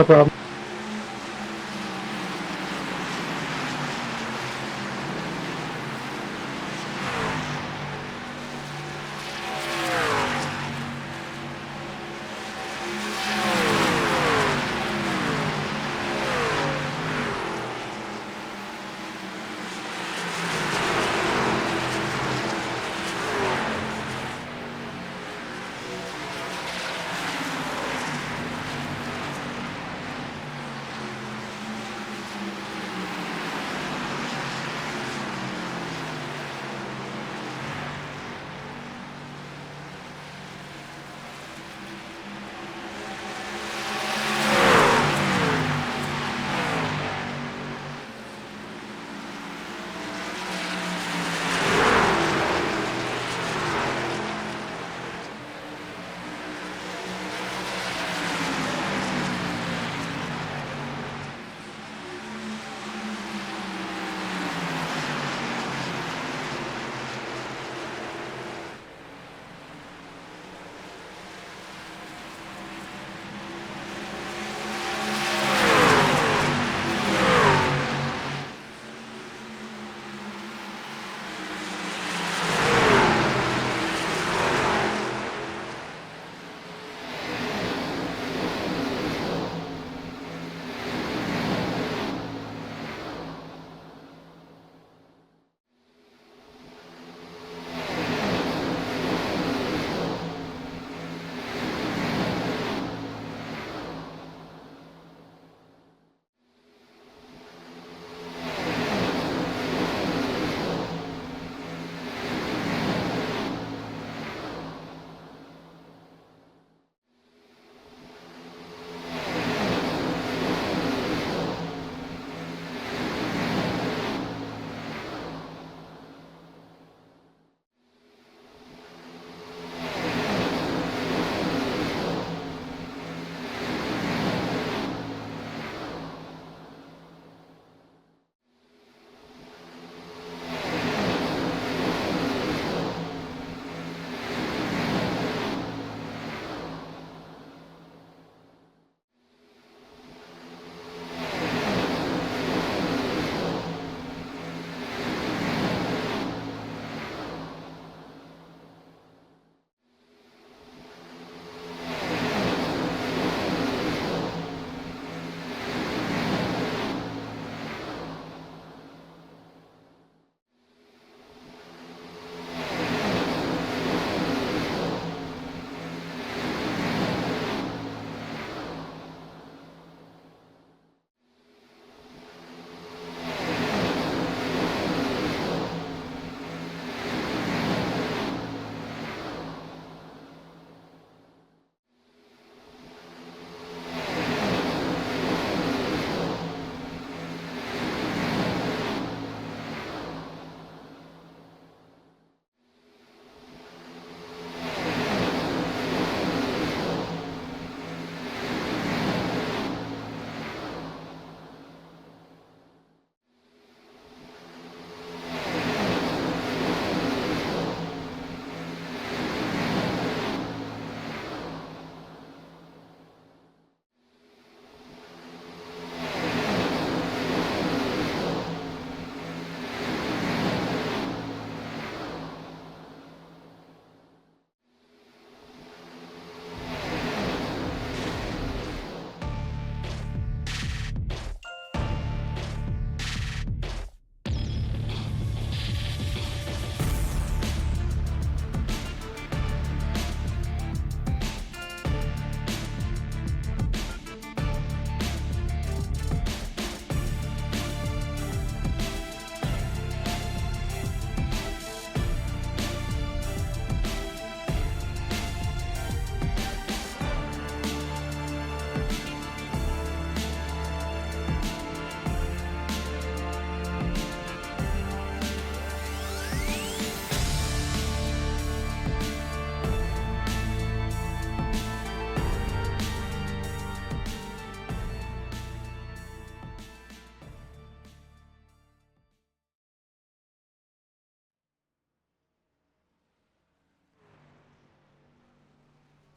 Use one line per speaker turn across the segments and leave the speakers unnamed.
No problem.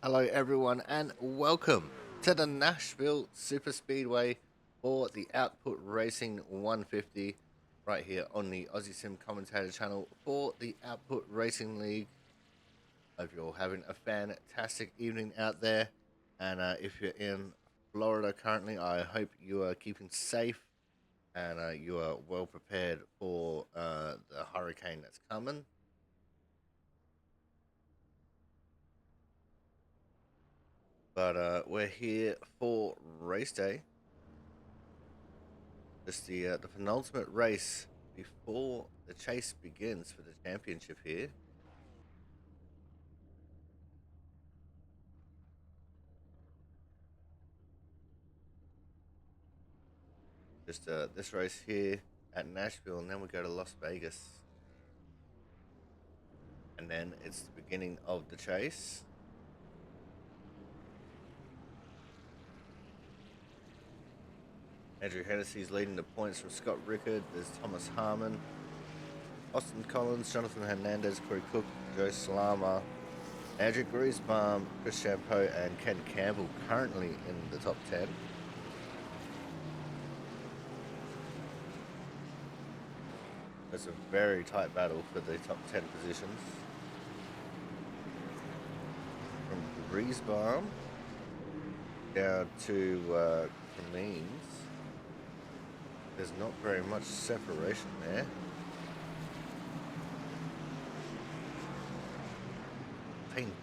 Hello, everyone, and welcome
to the Nashville Super Speedway for the Output Racing 150 right here on the Aussie Sim Commentator channel for the Output Racing League. Hope you're all having a fantastic evening out there. And if you're in Florida currently, I hope you are keeping safe and you are well prepared for the hurricane that's coming. But we're here for race day. Just the penultimate race before the chase begins for the championship here. Just this race here at Nashville, and then we go to Las Vegas. And then it's the beginning of the chase. Andrew Hennessy's leading the points from Scott Rickard. There's Thomas Harmon, Austin Collins, Jonathan Hernandez, Corey Cook, Joe Salama, Andrew Griesbaum, Chris Champeau, and Ken Campbell currently in the top 10. It's a very tight battle for the top 10 positions. From Griesbaum down to Cremines, there's not very much separation there.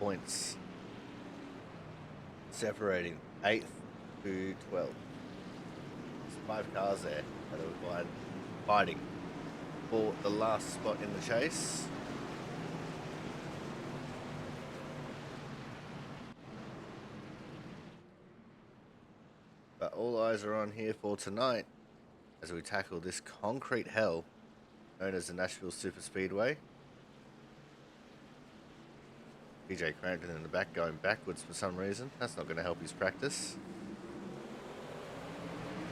Points separating 8th to 12th. There's 5 cars there that are fighting for the last spot in the chase. But all eyes are on here for tonight as we tackle this concrete hell known as the Nashville Super Speedway. PJ Crampton in the back going backwards for some reason. That's not going to help his practice.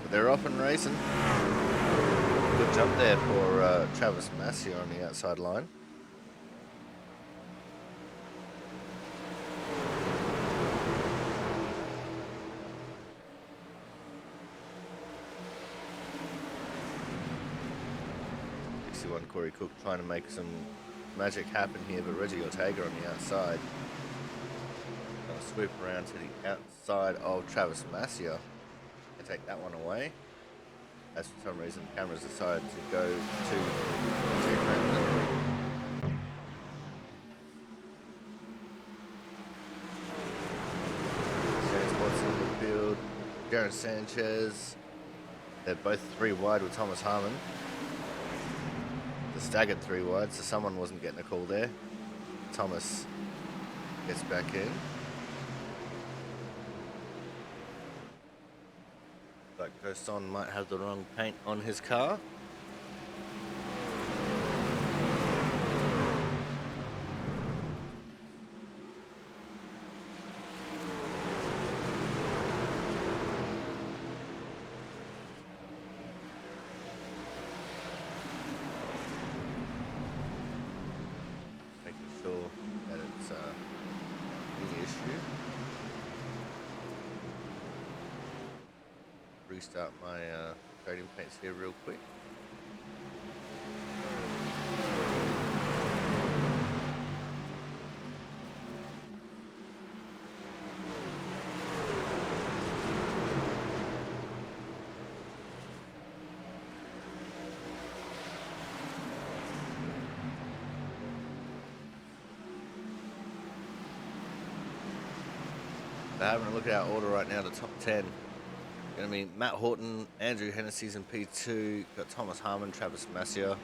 But they're off and racing. Good jump there for Travis Massey on the outside line. Corey Cook trying to make some magic happen here, but Reggie Ortega on the outside. Gonna swoop around to the outside of Travis Masia and take that one away. As for some reason, the cameras decide to go to PJ Crampton. James Watson in the field, Jaron Sanchez. They're both 3 wide with Thomas Harmon. Staggered 3 wide, so someone wasn't getting a call there. Thomas gets back in. But Gerson might have the wrong paint on his car. Restart my trading paints here real quick. So having a look at our order right now, the top 10. Going to be Matt Horton, Andrew Hennessy's in P2, got Thomas Harmon, Travis Masia,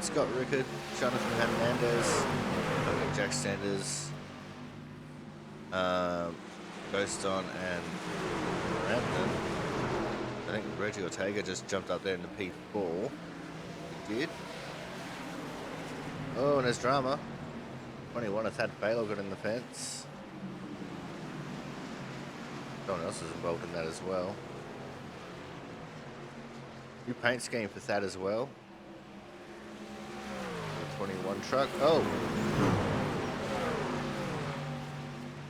Scott Rickard, Jonathan Hernandez, Jack Sanders, Ghoston, and Rampton. I think Reggie Ortega just jumped up there in the P4. He did. Oh, and there's drama. 21, Thad Baylor got in the fence. Someone else is involved in that as well. New paint scheme for that as well. The 21 truck. Oh!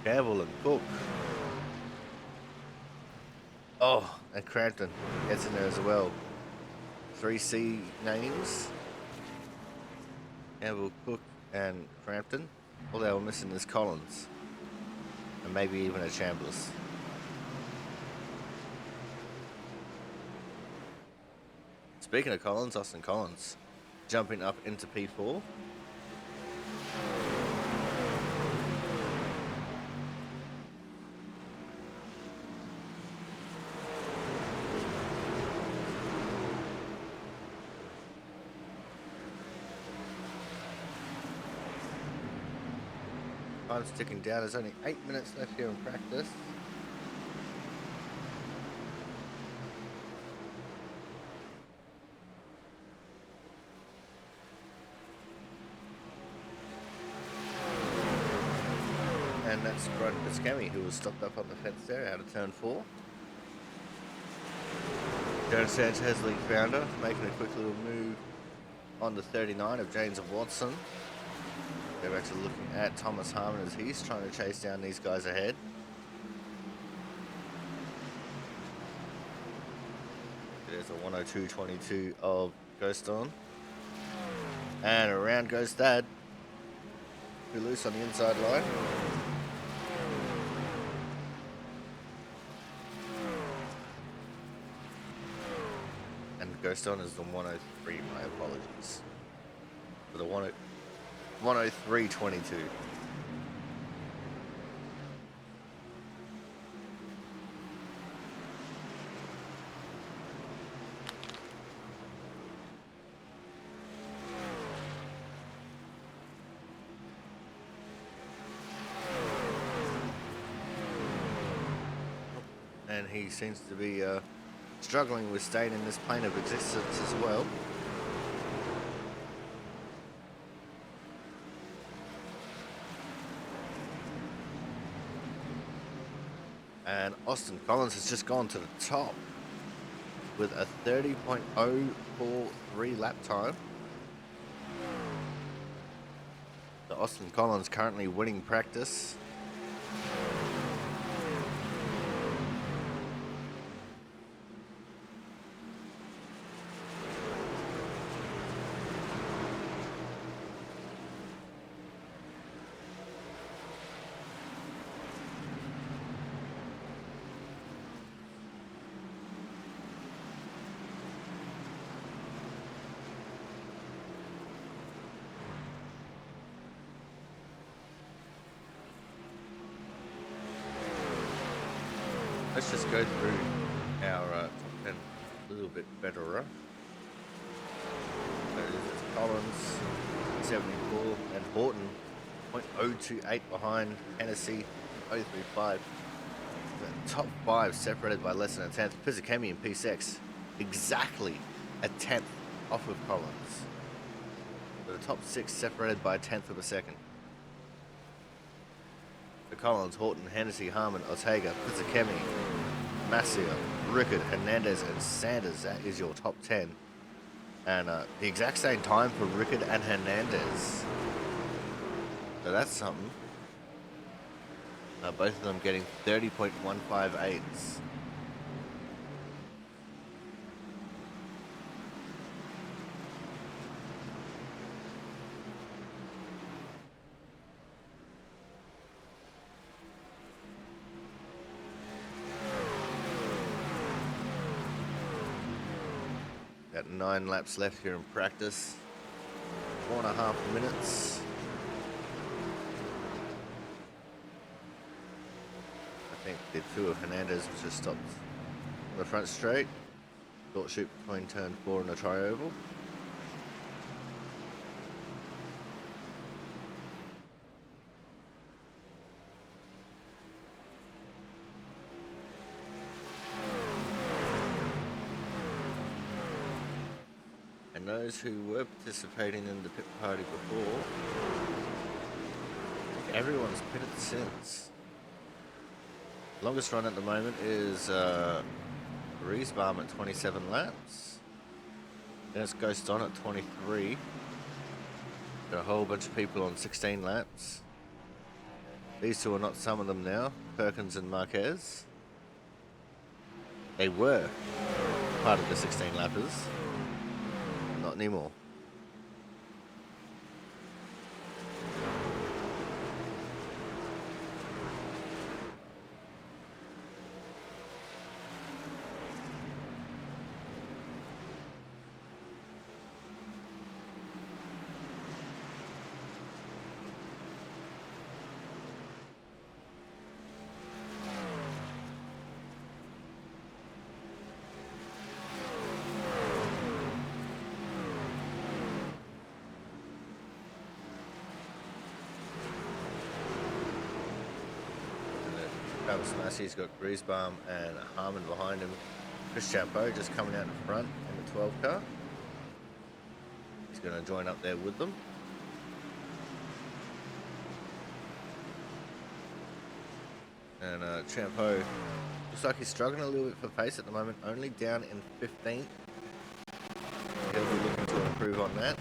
Campbell and Cook Oh, and Crampton gets in there as well. 3C names. Campbell, Cook, and Crampton. All they were missing is Collins. And maybe even a Chambliss. Speaking of Collins, Austin Collins jumping up into P4. Time's ticking down. There's only 8 minutes left here in practice. And that's Brian Piscami, who was stopped up on the fence there out of turn 4. Darren Sanchez, league founder, making a quick little move on the 39 of James Watson. They're actually looking at Thomas Harmon as he's trying to chase down these guys ahead. There's a 102.22 of Ghost on. And around goes Thad. Too loose on the inside line. And Ghost on is the 103, my apologies. For the 103.22. And he seems to be struggling with staying in this plane of existence as well. And Austin Collins has just gone to the top with a 30.043 lap time. So Austin Collins currently winning practice. Let's just go through our top 10 a little bit better. So it's Collins, 74, and Horton, 0.028 behind Hennessy, 035. The top 5 separated by less than a tenth. Piscami and P6, exactly a tenth off of Collins. So the top 6 separated by a tenth of a second. Collins, Horton, Hennessy, Harmon, Ortega, Piscami, Massio, Rickard, Hernandez, and Sanders. That is your top 10. And the exact same time for Rickard and Hernandez. So that's something. Both of them getting 30.158s. Got 9 laps left here in practice. 4.5 minutes. I think the 2 of Hernandez was just stopped on the front straight. Short shoot between turn 4 and the tri-oval. And those who were participating in the pit party before, everyone's pitted since. Longest run at the moment is Riesbaum at 27 laps. Then it's Ghost on at 23. Got a whole bunch of people on 16 laps. These two are not some of them now, Perkins and Marquez. They were part of the 16 lappers. Not anymore. Travis Massey's got Griesbaum and Harmon behind him. Chris Champeau just coming out in front in the 12 car. He's going to join up there with them. And Champeau looks like he's struggling a little bit for pace at the moment, only down in 15th. He'll be looking to improve on that.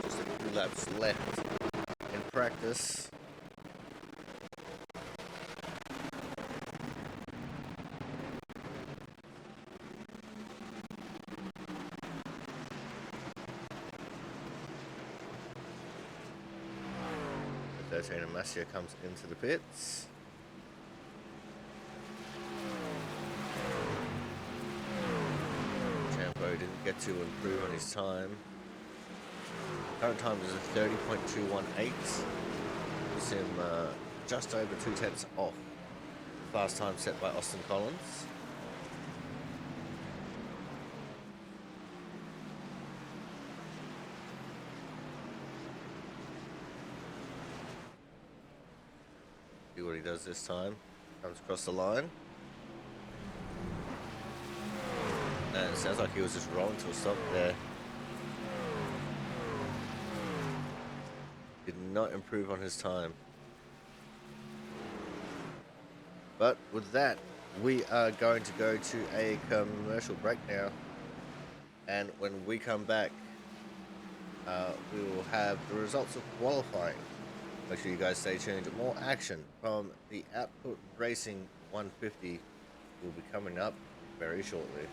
Just a few laps left in practice. The 13 and Masia comes into the pits. Champeau didn't get to improve on his time. Current time is a 30.218. Puts him just over 2/10 off the fast time set by Austin Collins. See what he does this time. Comes across the line. And it sounds like he was just rolling to a stop there. Did not improve on his time. But with that, we are going to go to a commercial break now. And when we come back, we will have the results of qualifying. Make sure you guys stay tuned. More action from the Output Racing 150 will be coming up very shortly.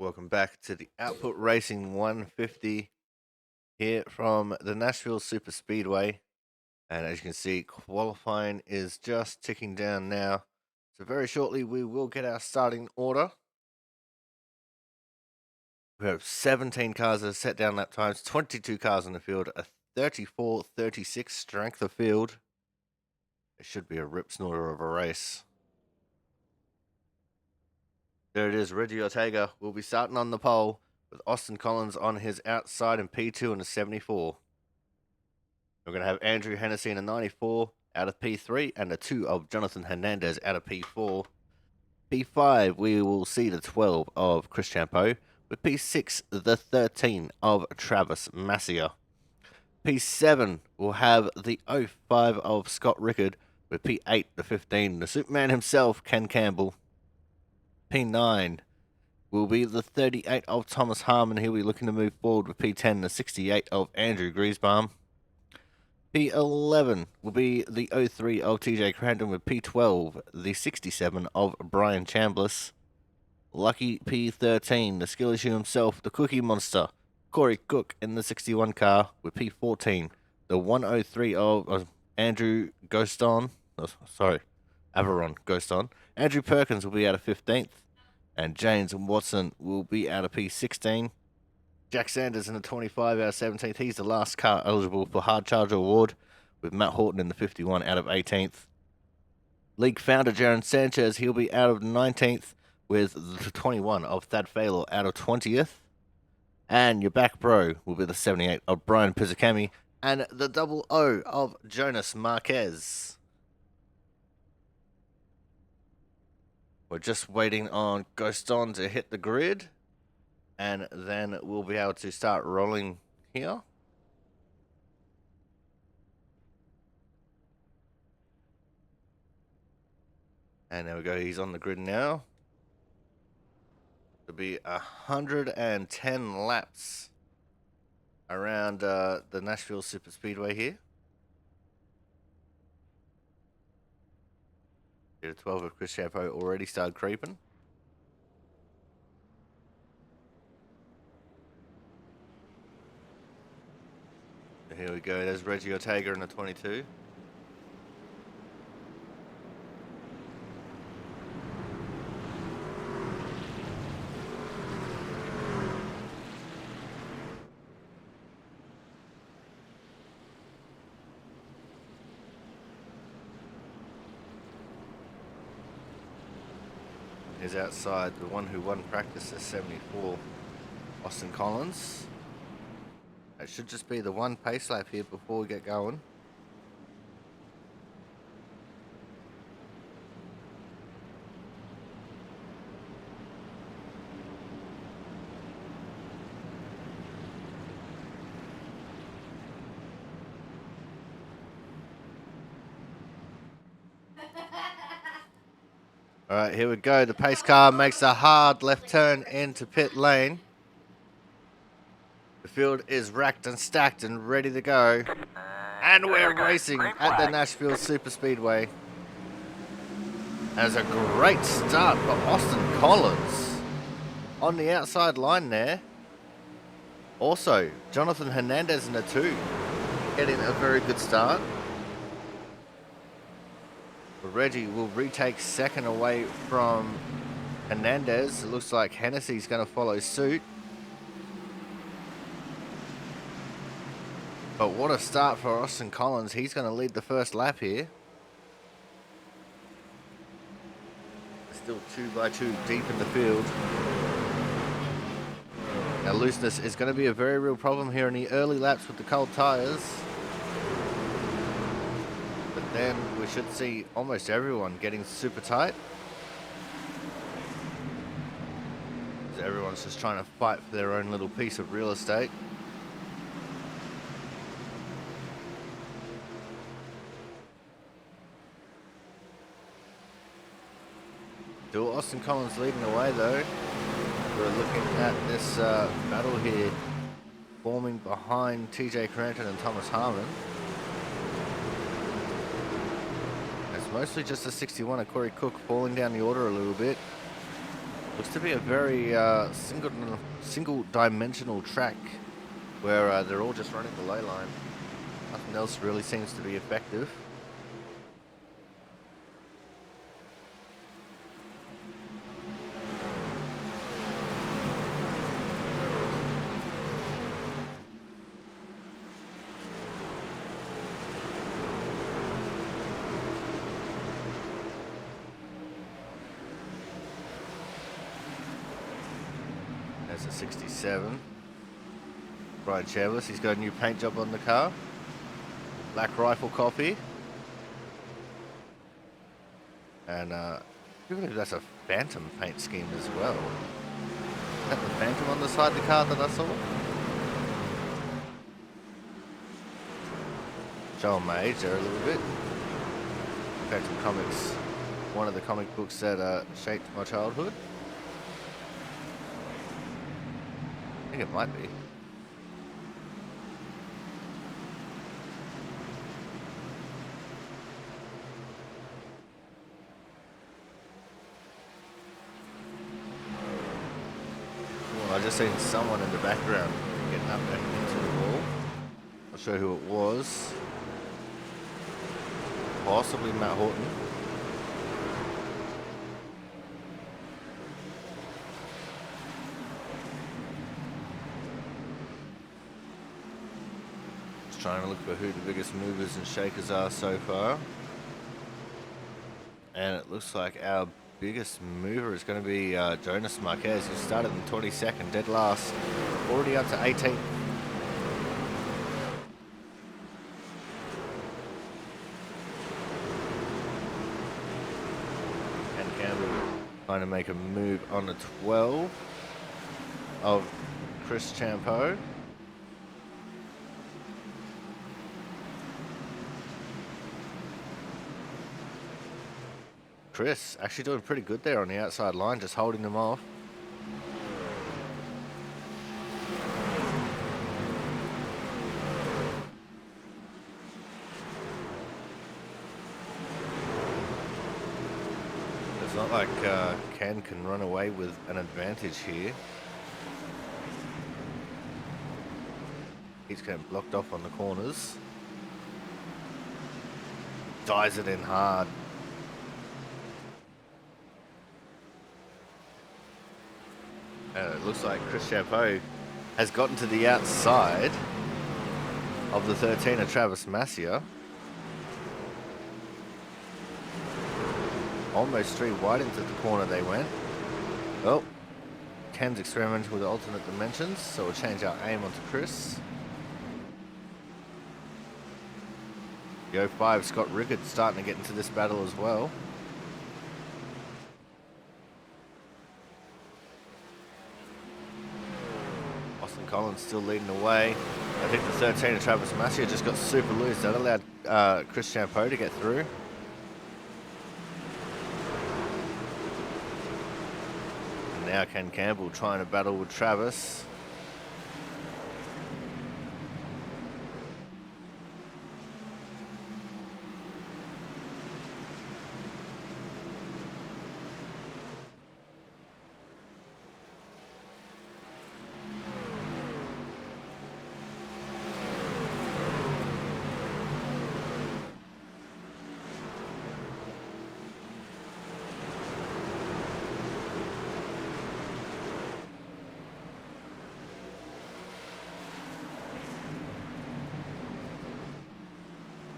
Welcome back to the Output Racing 150 here from the Nashville Super Speedway. And as you can see, qualifying is just ticking down now. So very shortly we will get our starting order. We have 17 cars that have set down lap times, 22 cars in the field, a 34-36 strength of field. It should be a rip snorter of a race. There it is, Reggie Ortega will be starting on the pole with Austin Collins on his outside in P2 and a 74. We're going to have Andrew Hennessy in a 94 out of P3 and a 2 of Jonathan Hernandez out of P4. P5, we will see the 12 of Chris Champeau, with P6, the 13 of Travis Massia. P7 will have the 05 of Scott Rickard, with P8, the 15, the Superman himself, Ken Campbell. P9 will be the 38 of Thomas Harmon. He'll be looking to move forward with P10, the 68 of Andrew Griesbaum. P11 will be the 03 of TJ Crandon, with P12, the 67 of Brian Chambliss. Lucky P13, the skill issue himself, the Cookie Monster, Corey Cook in the 61 car, with P14, the 103 of Andrew Ghoston. Averon Ghoston. Andrew Perkins will be out of 15th, and James Watson will be out of P16. Jack Sanders in the 25 out of 17th. He's the last car eligible for Hard Charger Award, with Matt Horton in the 51 out of 18th. League founder Jaron Sanchez, he'll be out of 19th, with the 21 of Thad Faylor out of 20th. And your back row will be the 78 of Brian Pizzicami and the 00 of Jonas Marquez. We're just waiting on Ghoston to hit the grid, and then we'll be able to start rolling here. And there we go, he's on the grid now. It'll be 110 laps around the Nashville Super Speedway here. The 12 of Chris Champo already started creeping. Here we go. There's Reggie Ortega in a 22. Is outside the one who won practice is 74, Austin Collins. It should just be the one pace lap here before we get going. All right, here we go. The pace car makes a hard left turn into pit lane. The field is racked and stacked and ready to go. And we're racing at the Nashville Super Speedway. As a great start for Austin Collins on the outside line there. Also, Jonathan Hernandez in the 2, getting a very good start. Reggie will retake second away from Hernandez. It looks like Hennessy's going to follow suit. But what a start for Austin Collins. He's going to lead the first lap here. Still 2 by 2 deep in the field. Now looseness is going to be a very real problem here in the early laps with the cold tyres. But then we should see almost everyone getting super tight. So everyone's just trying to fight for their own little piece of real estate. Still Austin Collins leading the way though. We're looking at this battle here forming behind TJ Cranton and Thomas Harmon. It's mostly just a 61 of Corey Cook falling down the order a little bit. Looks to be a very single dimensional track where they're all just running the low line. Nothing else really seems to be effective. There's a 67. Brian Chambliss, he's got a new paint job on the car. Black Rifle coffee. And I believe that's a Phantom paint scheme as well. Is that the Phantom on the side of the car that I saw? Showing my age there a little bit. Phantom Comics, one of the comic books that shaped my childhood. I think it might be. Well, I just seen someone in the background getting up back into the wall. I'll show you who it was. Possibly Matt Horton. Trying to look for who the biggest movers and shakers are so far. And it looks like our biggest mover is going to be Jonas Marquez, who started in 22nd, dead last, already up to 18th. And Campbell trying to make a move on the 12 of Chris Champo. Chris actually doing pretty good there on the outside line, just holding them off. It's not like Ken can run away with an advantage here. He's getting blocked off on the corners. Dies it in hard. And it looks like Chris Champeau has gotten to the outside of the 13 of Travis Massia. Almost 3 wide into the corner they went. Well, Ken's experimenting with alternate dimensions, so we'll change our aim onto Chris. The 05 Scott Rickard starting to get into this battle as well. Austin Collins still leading the way. I think the 13 of Travis Massia just got super loose. That allowed Chris Champeau to get through. And now Ken Campbell trying to battle with Travis.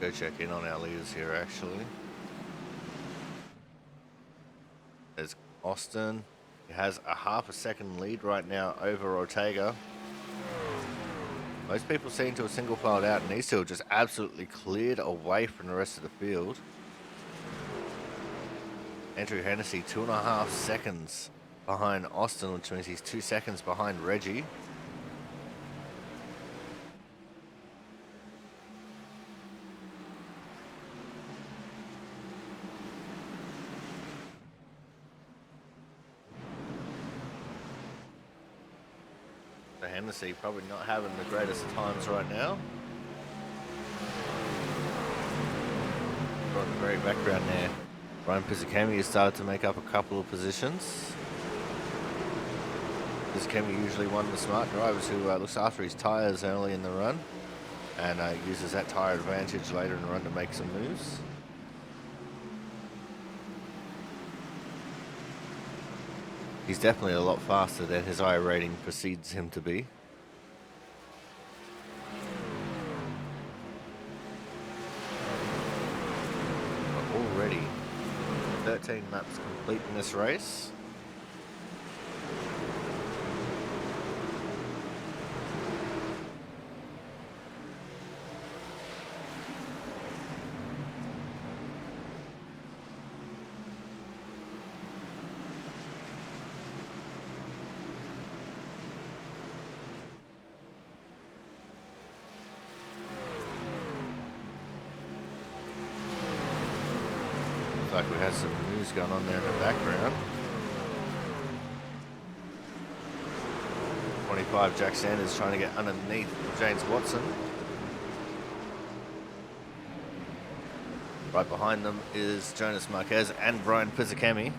Go check in on our leaders here actually. There's Austin. He has a half a second lead right now over Ortega. Most people seem to have single filed out, and he's still just absolutely cleared away from the rest of the field. Andrew Hennessy 2.5 seconds behind Austin, which means he's 2 seconds behind Reggie. Hennessy probably not having the greatest times right now. On the very background there, Brian Pizzicami has started to make up a couple of positions. Pizzicami usually one of the smart drivers who looks after his tyres early in the run and uses that tyre advantage later in the run to make some moves. He's definitely a lot faster than his I rating precedes him to be. But already 13 laps complete in this race. Like we had some news going on there in the background. 25 Jack Sanders trying to get underneath James Watson. Right behind them is Jonas Marquez and Brian Pizzicami.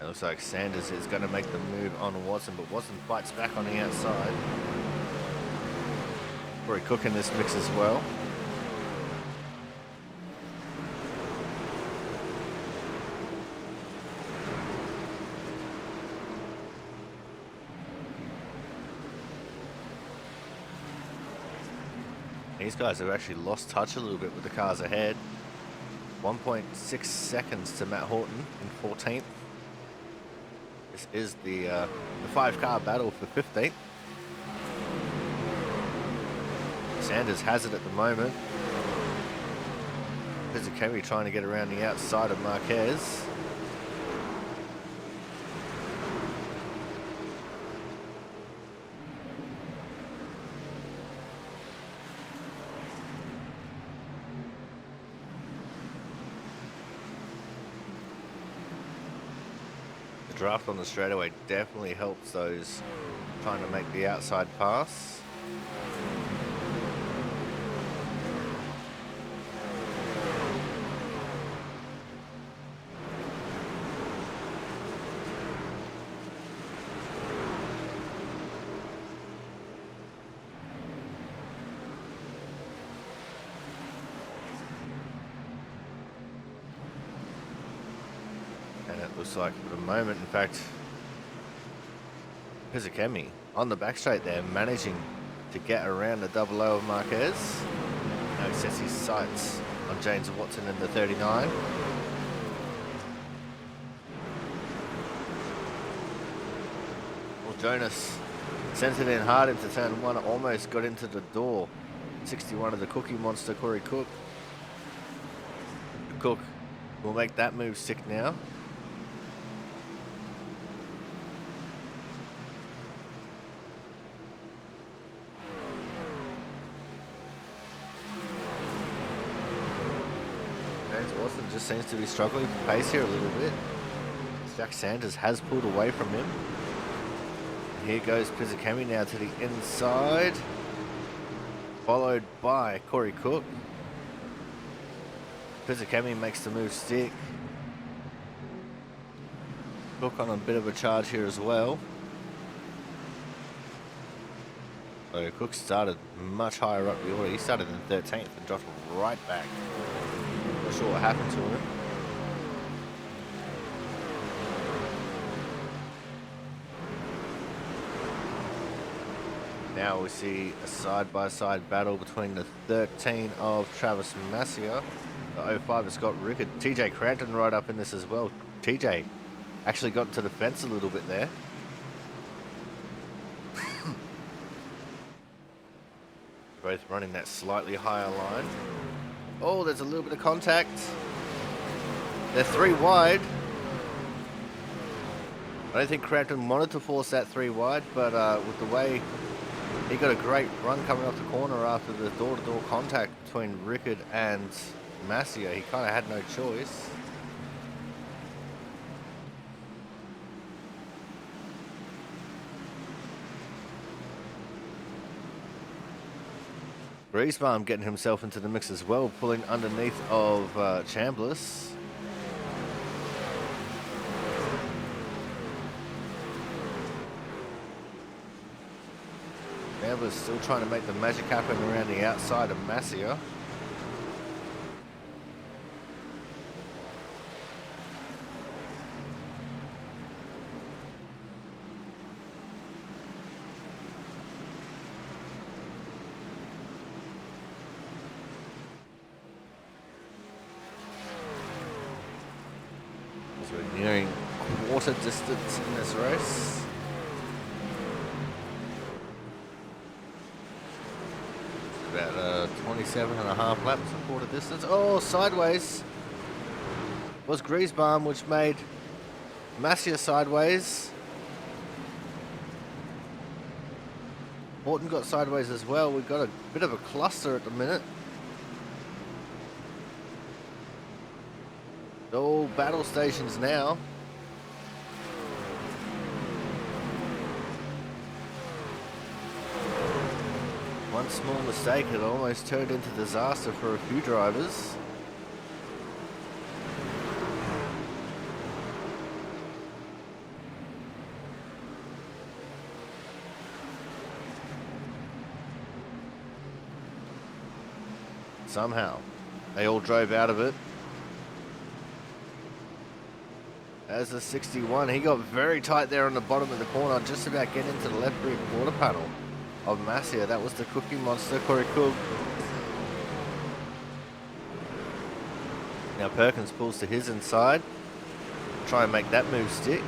It looks like Sanders is going to make the move on Watson, but Watson fights back on the outside. Corey Cook in this mix as well. These guys have actually lost touch a little bit with the cars ahead. 1.6 seconds to Matt Horton in 14th. This is the 5-car battle for 15th. Sanders has it at the moment. Pizzicami trying to get around the outside of Marquez. Draft on the straightaway definitely helps those trying to make the outside pass. Looks like for the moment, in fact, Pizzacchemi on the back straight there, managing to get around the double O of Marquez. Now he sets his sights on James Watson in the 39. Well, Jonas sent it in hard into turn one, almost got into the door. 61 of the Cookie Monster, Corey Cook. Cook will make that move stick now. James Watson just seems to be struggling for pace here a little bit. Jack Sanders has pulled away from him. Here goes Pizzacchemi now to the inside, followed by Corey Cook. Pizzacchemi makes the move stick. Cook on a bit of a charge here as well. So Cook started much higher up the order. He started in 13th and dropped right back. Not sure what happened to him. Now we see a side-by-side battle between the 13 of Travis Massia. The 05 has got Rickard. TJ Cranton right up in this as well. TJ actually got to the fence a little bit there. Both running that slightly higher line. Oh, there's a little bit of contact. They're 3 wide. I don't think Cranton wanted to force that 3 wide, but with the way he got a great run coming off the corner after the door-to-door contact between Rickard and Massia, he kind of had no choice. Griesbaum getting himself into the mix as well, pulling underneath of Chambliss. Chambliss still trying to make the magic happen around the outside of Massia. We're nearing quarter distance in this race. About 27 and a half laps of quarter distance. Oh, sideways was Griesbaum, which made Massia sideways. Horton got sideways as well. We've got a bit of a cluster at the minute. All battle stations now. One small mistake had almost turned into disaster for a few drivers. Somehow, they all drove out of it. As the 61, he got very tight there on the bottom of the corner, just about getting into the left rear quarter panel of Massia. That was the Cookie Monster, Corey Cook. Now Perkins pulls to his inside, try and make that move stick.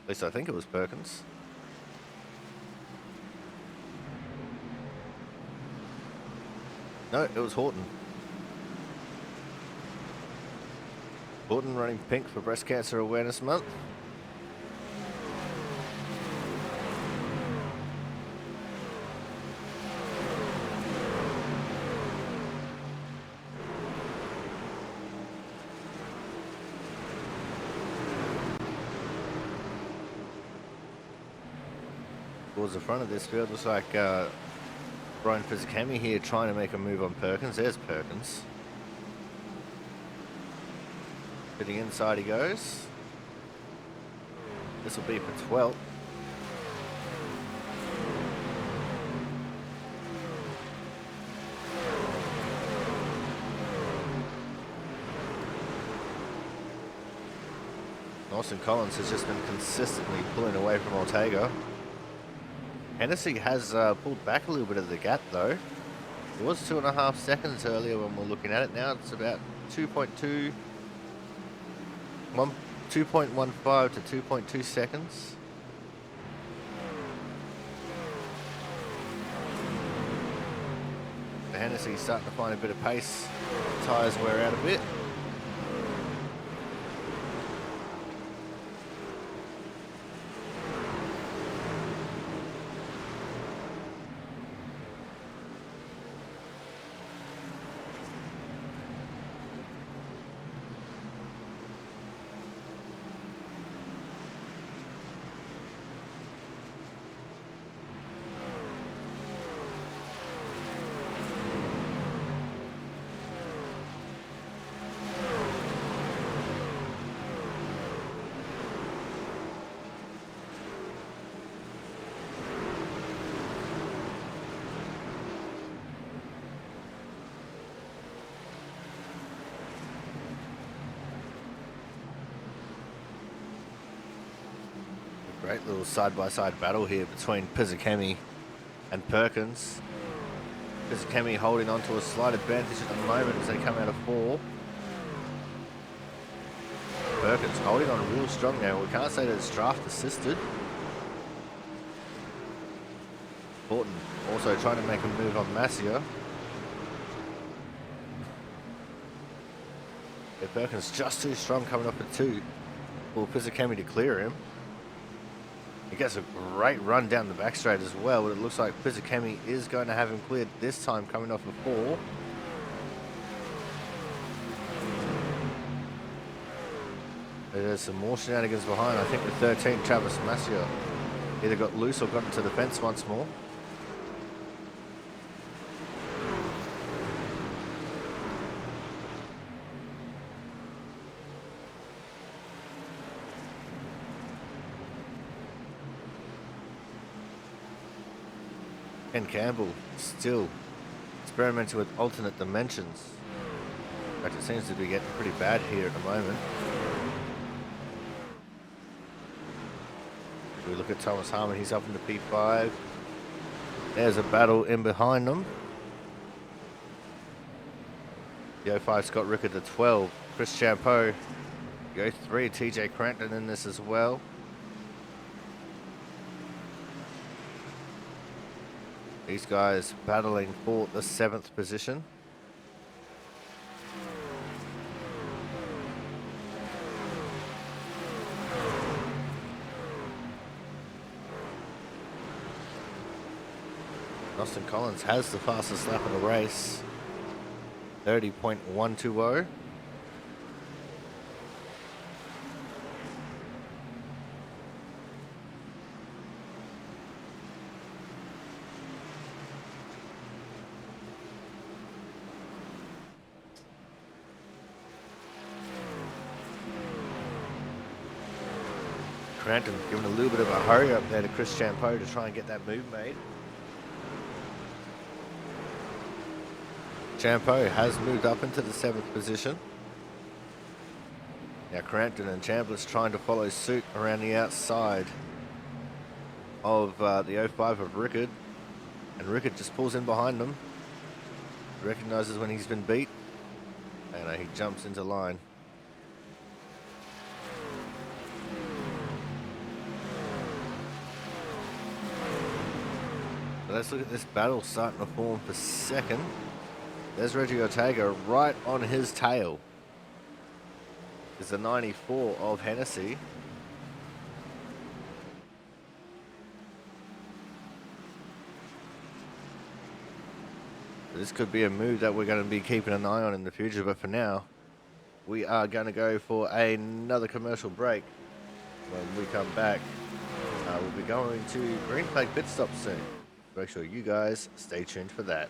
At least I think it was Perkins. No, it was Horton. Horton running pink for Breast Cancer Awareness Month. Towards the front of this field, looks like Brian Pizzacchemi here trying to make a move on Perkins. There's Perkins. To the inside he goes. This will be for 12th. Austin Collins has just been consistently pulling away from Ortega. Hennessy has pulled back a little bit of the gap though. It was 2.5 seconds earlier when we're looking at it. Now it's about 2.15 to 2.2 seconds. The Hennessy's starting to find a bit of pace. Tyres wear out a bit. Great little side-by-side battle here between Pizzakemi and Perkins. Pizzakemi holding on to a slight advantage at the moment as they come out of 4. Perkins holding on real strong now. We can't say that it's draft assisted. Horton also trying to make a move on Masia. Yeah, Perkins just too strong coming up at 2 for Pizzakemi to clear him. He gets a great run down the back straight as well, but it looks like Pizzakemi is going to have him cleared this time coming off a 4. There's some more shenanigans behind. I think the 13, Travis Masia, either got loose or got into the fence once more. Ken Campbell still experimenting with alternate dimensions. In fact, it seems to be getting pretty bad here at the moment. If we look at Thomas Harmon, he's up into P5. There's a battle in behind them. The 05 Scott Rickard to 12. Chris Champeau. The 03 TJ Crampton in this as well. These guys battling for the 7th position. Austin Collins has the fastest lap of the race. 30.120. Cranton giving a little bit of a hurry up there to Chris Champeau to try and get that move made. Champeau has moved up into the 7th position. Now Crampton and Chambliss trying to follow suit around the outside of the 05 of Rickard. And Rickard just pulls in behind them. Recognises when he's been beat. And he jumps into line. Let's look at this battle starting to form for 2nd. There's Reggie Ortega right on his tail. Is the 94 of Hennessy. This could be a move that we're going to be keeping an eye on in the future, but for now, we are going to go for another commercial break. When we come back, we'll be going to Green Flag Pit Stop soon. Make sure you guys stay tuned for that.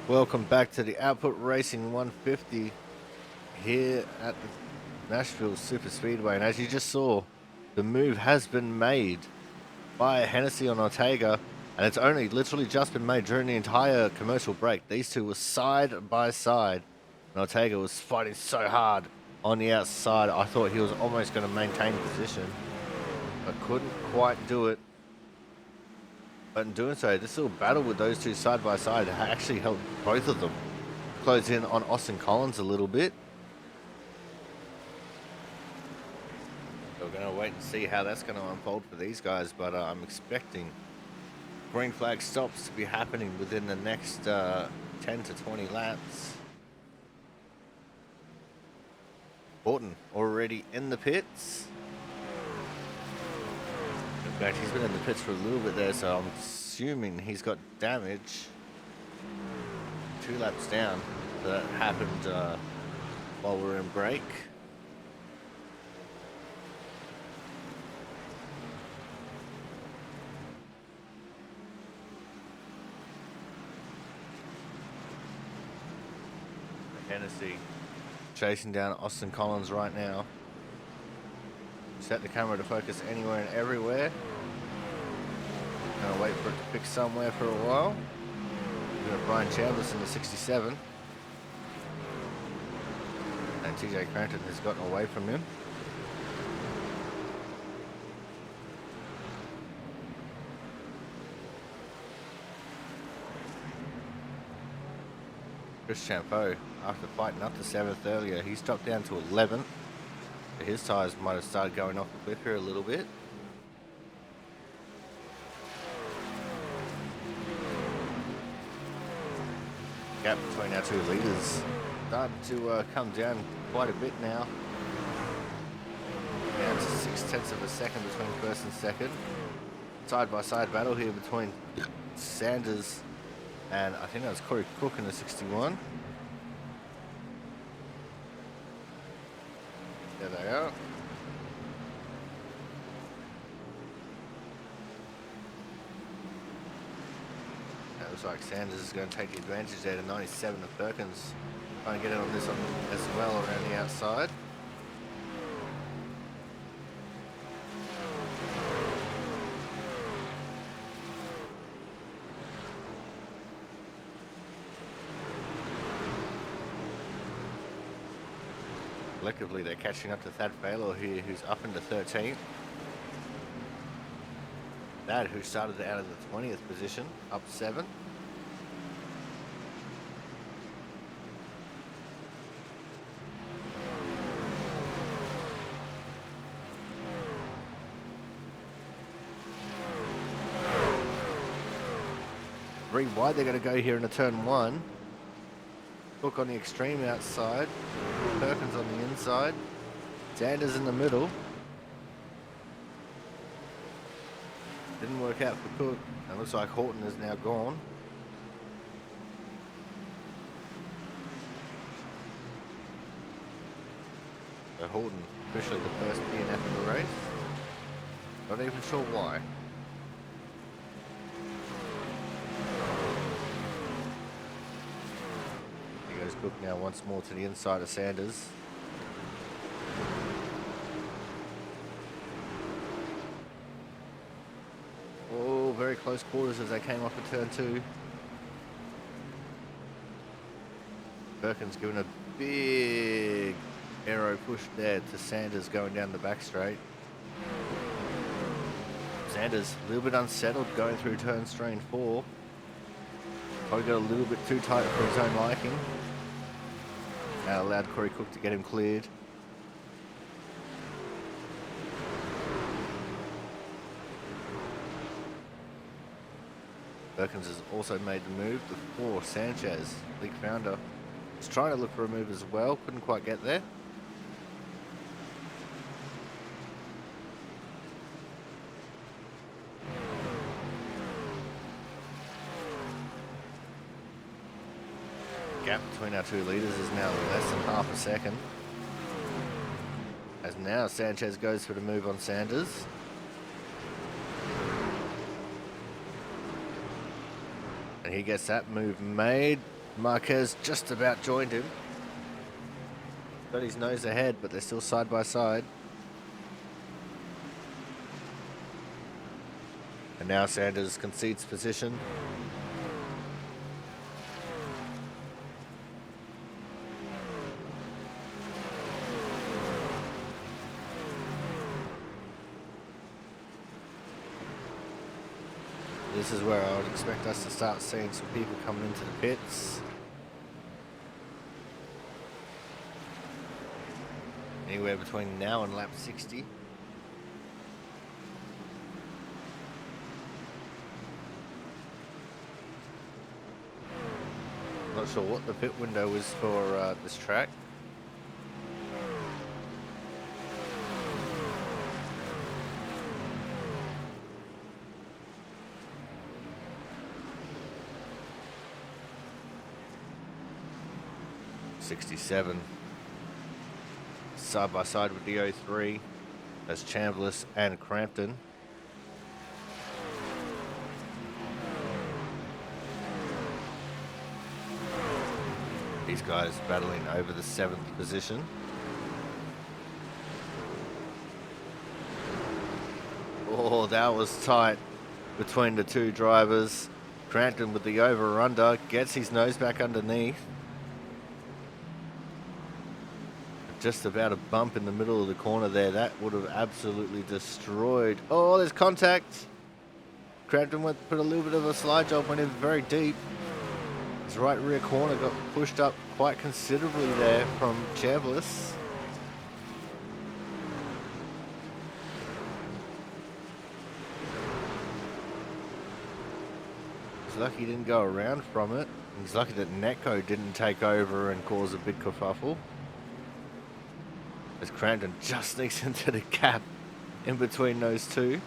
Welcome back to the Output Racing 150 here at the Nashville Super Speedway. And as you just saw, the move has been made by Hennessy on Ortega, and it's only literally just been made during the entire commercial break. These two were side by side, and Ortega was fighting so hard on the outside. I thought he was almost going to maintain position, but couldn't quite do it. But in doing so, this little battle with those two side by side actually helped both of them close in on Austin Collins a little bit. So we're going to wait and see how that's going to unfold for these guys, but I'm expecting green flag stops to be happening within the next 10 to 20 laps. Horton already in the pits. In fact, he's been in the pits for a little bit there, so I'm assuming he's got damage. 2 laps down. So that happened while we were in break. Hennessy chasing down Austin Collins right now. Set the camera to focus anywhere and everywhere. Gonna wait for it to pick somewhere for a while. We've got Brian Chambliss in the 67. And TJ Crampton has gotten away from him. Chris Champeau, after fighting up to 7th earlier, he's dropped down to 11th. His tyres might have started going off the cliff here a little bit. Gap between our two leaders starting to come down quite a bit now. Down to 0.6 of a second between first and second. Side by side battle here between Sanders and I think that was Corey Cook in the 61. There they are. That looks like Sanders is going to take the advantage there to 97 of Perkins. Trying to get in on this one as well around the outside. Collectively, they're catching up to Thad Faylor here, who's up into 13th. Thad, who started out of the 20th position, up 7. Very wide, they're going to go here into turn 1. Cook on the extreme outside. Perkins on the inside. Sanders in the middle. Didn't work out for Cook. It looks like Horton is now gone. So Horton officially the first DNF of the race. Not even sure why. Cook now once more to the inside of Sanders. Oh, very close quarters as they came off of turn 2. Perkins giving a big aero push there to Sanders going down the back straight. Sanders a little bit unsettled going through turn strain 4. Probably got a little bit too tight for his own liking. That allowed Corey Cook to get him cleared. Perkins has also made the move before Sanchez, league founder. Was trying to look for a move as well, couldn't quite get there. Gap between our two leaders is now less than half a second. As now Sanchez goes for the move on Sanders. And he gets that move made. Marquez just about joined him. Got his nose ahead, but they're still side by side. And now Sanders concedes position. This is where I would expect us to start seeing some people coming into the pits. Anywhere between now and lap 60. Not sure what the pit window is for this track. '67. Side by side with the 03. That's Chambliss and Crampton. These guys battling over the 7th position. Oh, that was tight between the two drivers. Crampton with the over-under gets his nose back underneath. Just about a bump in the middle of the corner there. That would have absolutely destroyed. Oh, there's contact. Crampton put a little bit of a slide job, went in very deep. His right rear corner got pushed up quite considerably there from Chambliss. He's lucky he didn't go around from it. He's lucky that Netco didn't take over and cause a big kerfuffle. As Crampton just sneaks into the gap in between those two.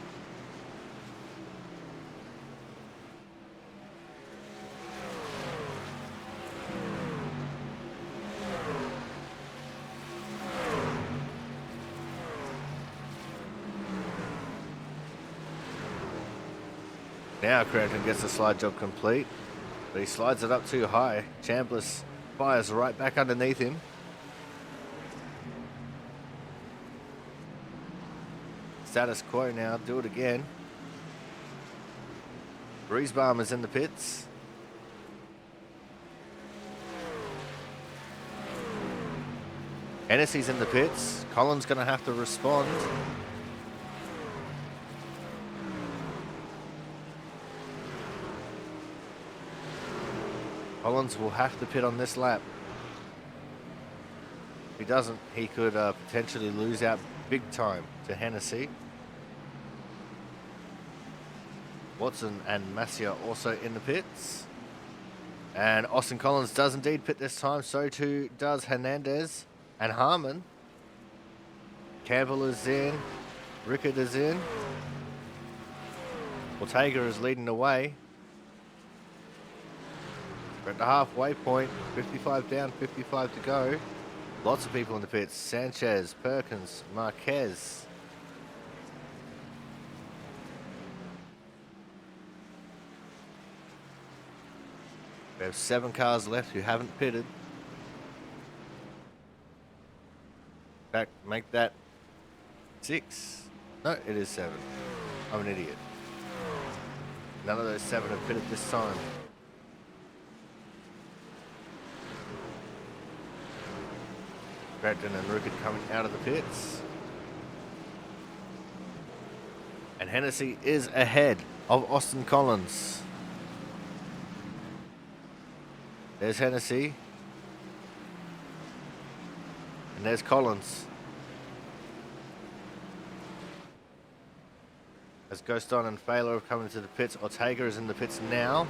Now Crampton gets the slide job complete, but he slides it up too high. Chambliss fires right back underneath him. Status quo now, do it again. Breezebalm is in the pits. Hennessy's in the pits. Collins going to have to respond. Collins will have to pit on this lap. If he doesn't, he could potentially lose out big time to Hennessy. Watson and Masia also in the pits. And Austin Collins does indeed pit this time. So too does Hernandez and Harmon. Campbell is in. Rickard is in. Ortega is leading the way. We're at the halfway point. 55 down, 55 to go. Lots of people in the pits. Sanchez, Perkins, Marquez. We have 7 cars left who haven't pitted. In fact, make that 6. No, it is 7. I'm an idiot. None of those 7 have pitted this time. Crampton and Rickard coming out of the pits. And Hennessy is ahead of Austin Collins. There's Hennessy. And there's Collins. As Ghoston and Failer have come into the pits. Ortega is in the pits now.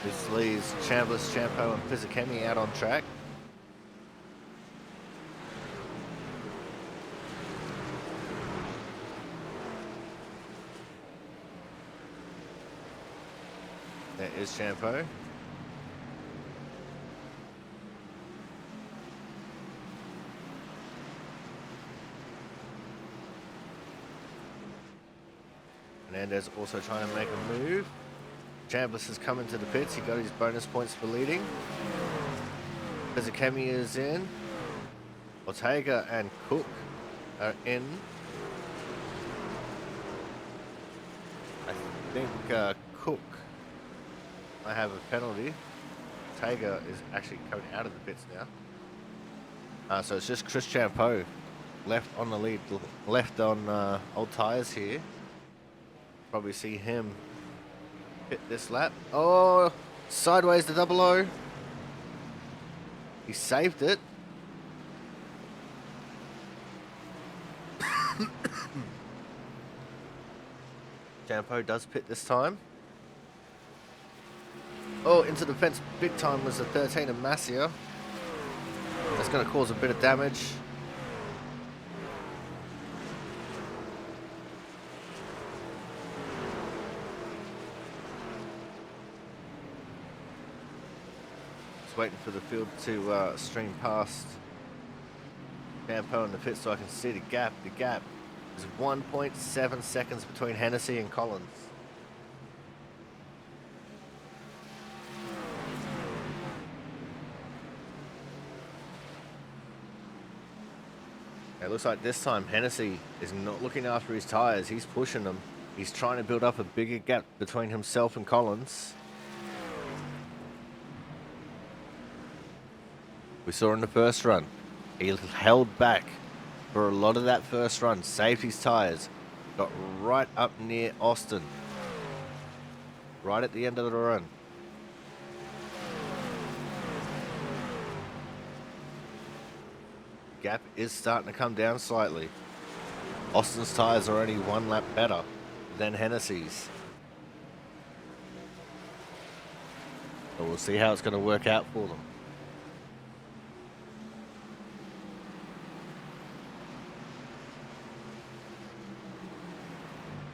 This leaves Chambliss, Champo and Pizzakemi out on track. There is Champo. Hernandez also trying to make a move. Chambliss has come into the pits. He got his bonus points for leading. Bezekemi is in. Ortega and Cook are in. I think Cook might have a penalty. Ortega is actually coming out of the pits now. So it's just Chris Champeau left on the lead, left on old tyres here. Probably see him hit this lap. Oh, sideways to double O. He saved it. Champeau does pit this time. Oh, into the fence big time was the 13 of Massia. That's going to cause a bit of damage. Just waiting for the field to stream past Champeau in the pit so I can see the gap. The gap is 1.7 seconds between Hennessy and Collins. It looks like this time Hennessy is not looking after his tyres. He's pushing them. He's trying to build up a bigger gap between himself and Collins. We saw in the first run, he held back for a lot of that first run, saved his tyres, got right up near Austin, right at the end of the run. Gap is starting to come down slightly. Austin's tyres are only one lap better than Hennessy's. So we'll see how it's going to work out for them.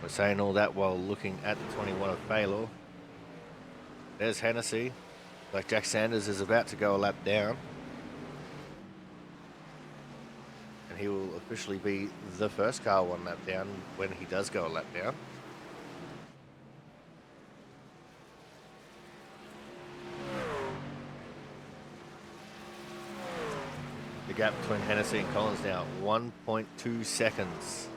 We're saying all that while looking at the 21 of Baylor. There's Hennessy. Like Jack Sanders is about to go a lap down. He will officially be the first car one lap down when he does go a lap down. The gap between Hennessy and Collins now, 1.2 seconds.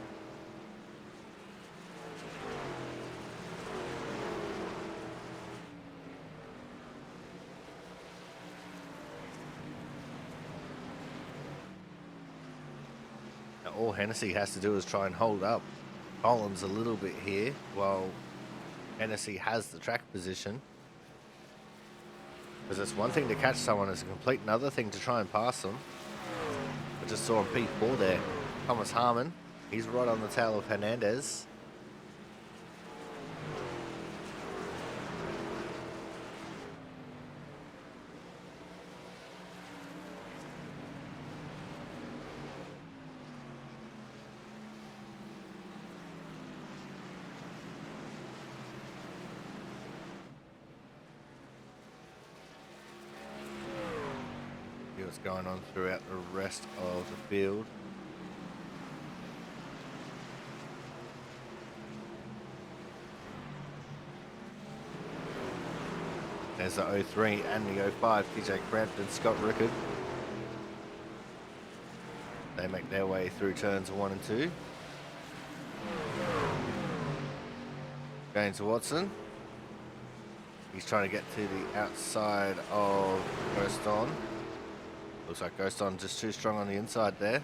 All Hennessy has to do is try and hold up Collins a little bit here while Hennessy has the track position. Because it's one thing to catch someone, it's a complete another thing to try and pass them. I just saw on P4 there, Thomas Harmon. He's right on the tail of Hernandez. What's going on throughout the rest of the field. There's the 03 and the 05, TJ Crampton, Scott Rickard. They make their way through turns 1 and 2. Going to Watson. He's trying to get to the outside of Ghoston. Looks like Ghoston just too strong on the inside there.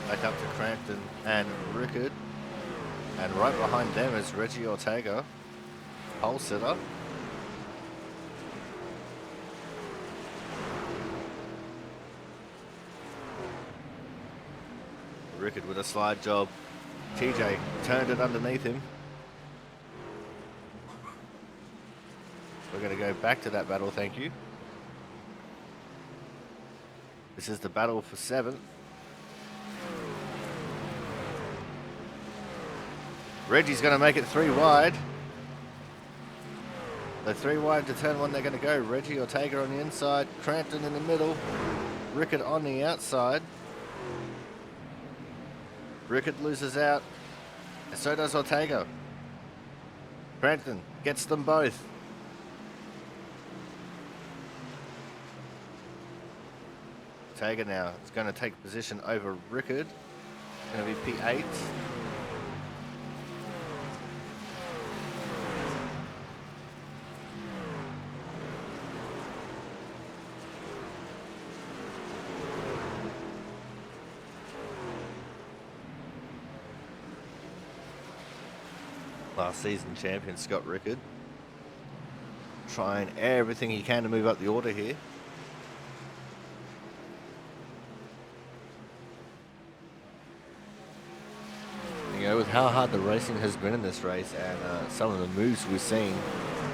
Back up to Crampton and Rickard. And right behind them is Reggie Ortega, pole sitter. Rickard with a slide job. TJ turned it underneath him. We're going to go back to that battle, thank you. This is the battle for 7th. Reggie's going to make it 3 wide. So 3 wide to turn 1 they're going to go. Reggie Ortega on the inside, Crampton in the middle, Rickard on the outside. Rickard loses out, and so does Ortega. Crampton gets them both. Ortega now is going to take position over Rickard. Going to be P8. Last season champion Scott Rickard. Trying everything he can to move up the order here. You know, with how hard the racing has been in this race and some of the moves we've seen,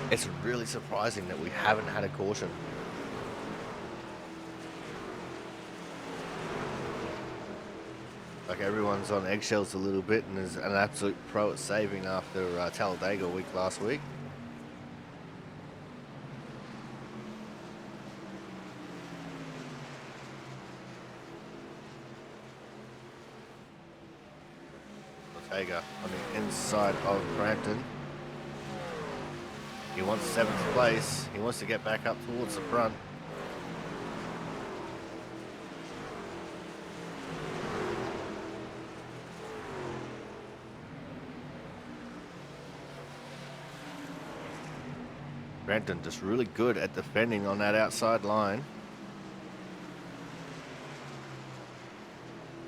it's really surprising that we haven't had a caution. Like everyone's on eggshells a little bit and is an absolute pro at saving after Talladega week last week. Ortega on the inside of Crampton. He wants 7th place. He wants to get back up towards the front. Crampton just really good at defending on that outside line.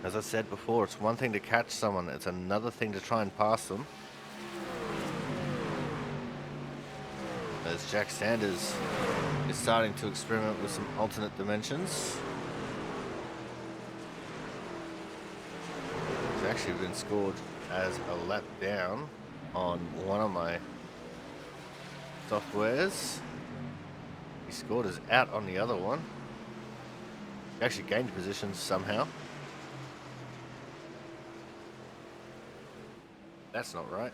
As I said before, it's one thing to catch someone, it's another thing to try and pass them. As Jack Sanders is starting to experiment with some alternate dimensions. It's actually been scored as a lap down on one of my softwares. He scored as out on the other one. He actually gained positions somehow. That's not right.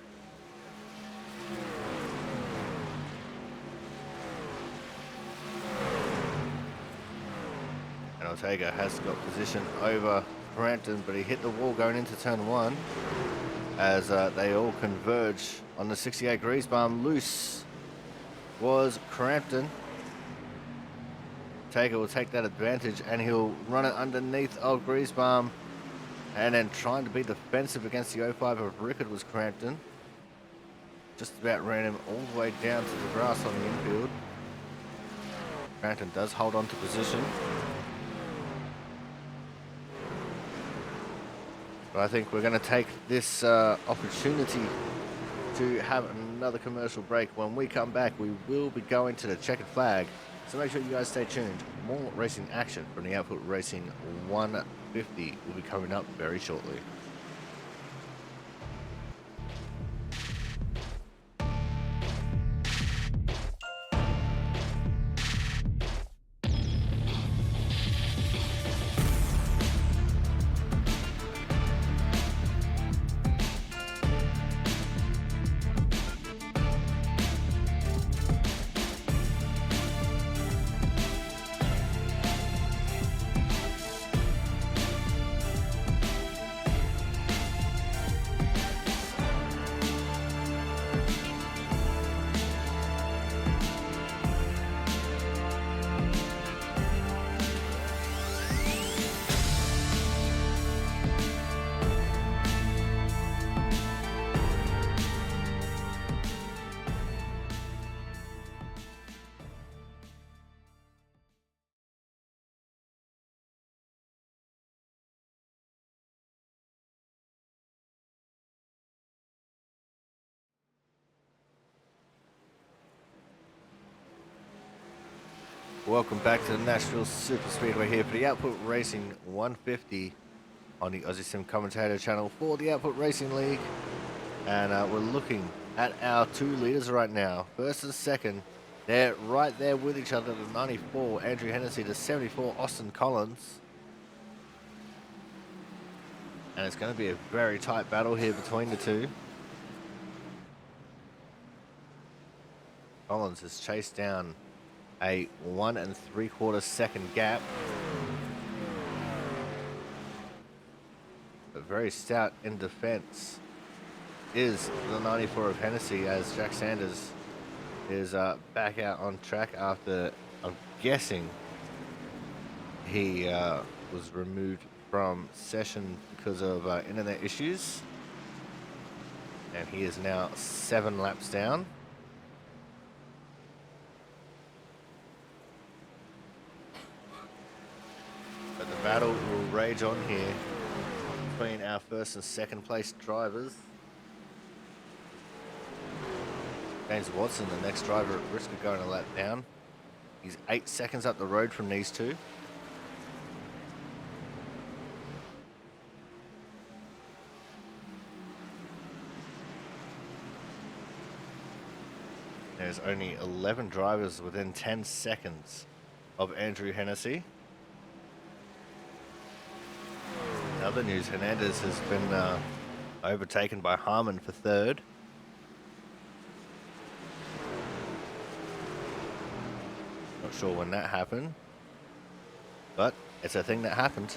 And Ortega has got position over Crampton, but he hit the wall going into turn 1 as they all converge on the 68 Griesbaum. Loose was Crampton. Ortega will take that advantage and he'll run it underneath of Griesbaum. And then trying to be defensive against the 05 of Rickard was Crampton. Just about ran him all the way down to the grass on the infield. Crampton does hold on to position. But I think we're going to take this opportunity to have another commercial break. When we come back, we will be going to the checkered flag. So make sure you guys stay tuned. More racing action from the Output Racing 150 will be coming up very shortly. Welcome back to the Nashville Super Speedway here for the Output Racing 150 on the Aussie Sim Commentator channel for the Output Racing League. And we're looking at our 2 leaders right now. First and second, they're right there with each other. The 94, Andrew Hennessy, the 74, Austin Collins. And it's going to be a very tight battle here between the two. Collins has chased down a 1 3/4 second gap. But very stout in defense. is the 94 of Hennessy, as Jack Sanders is back out on track after, I'm guessing, he was removed from session because of internet issues. And he is now 7 laps down. But the battle will rage on here between our first and second place drivers. James Watson, the next driver, at risk of going a lap down. He's 8 seconds up the road from these two. There's only 11 drivers within 10 seconds of Andrew Hennessy. In other news, Hernandez has been overtaken by Harmon for third. Not sure when that happened, but it's a thing that happened.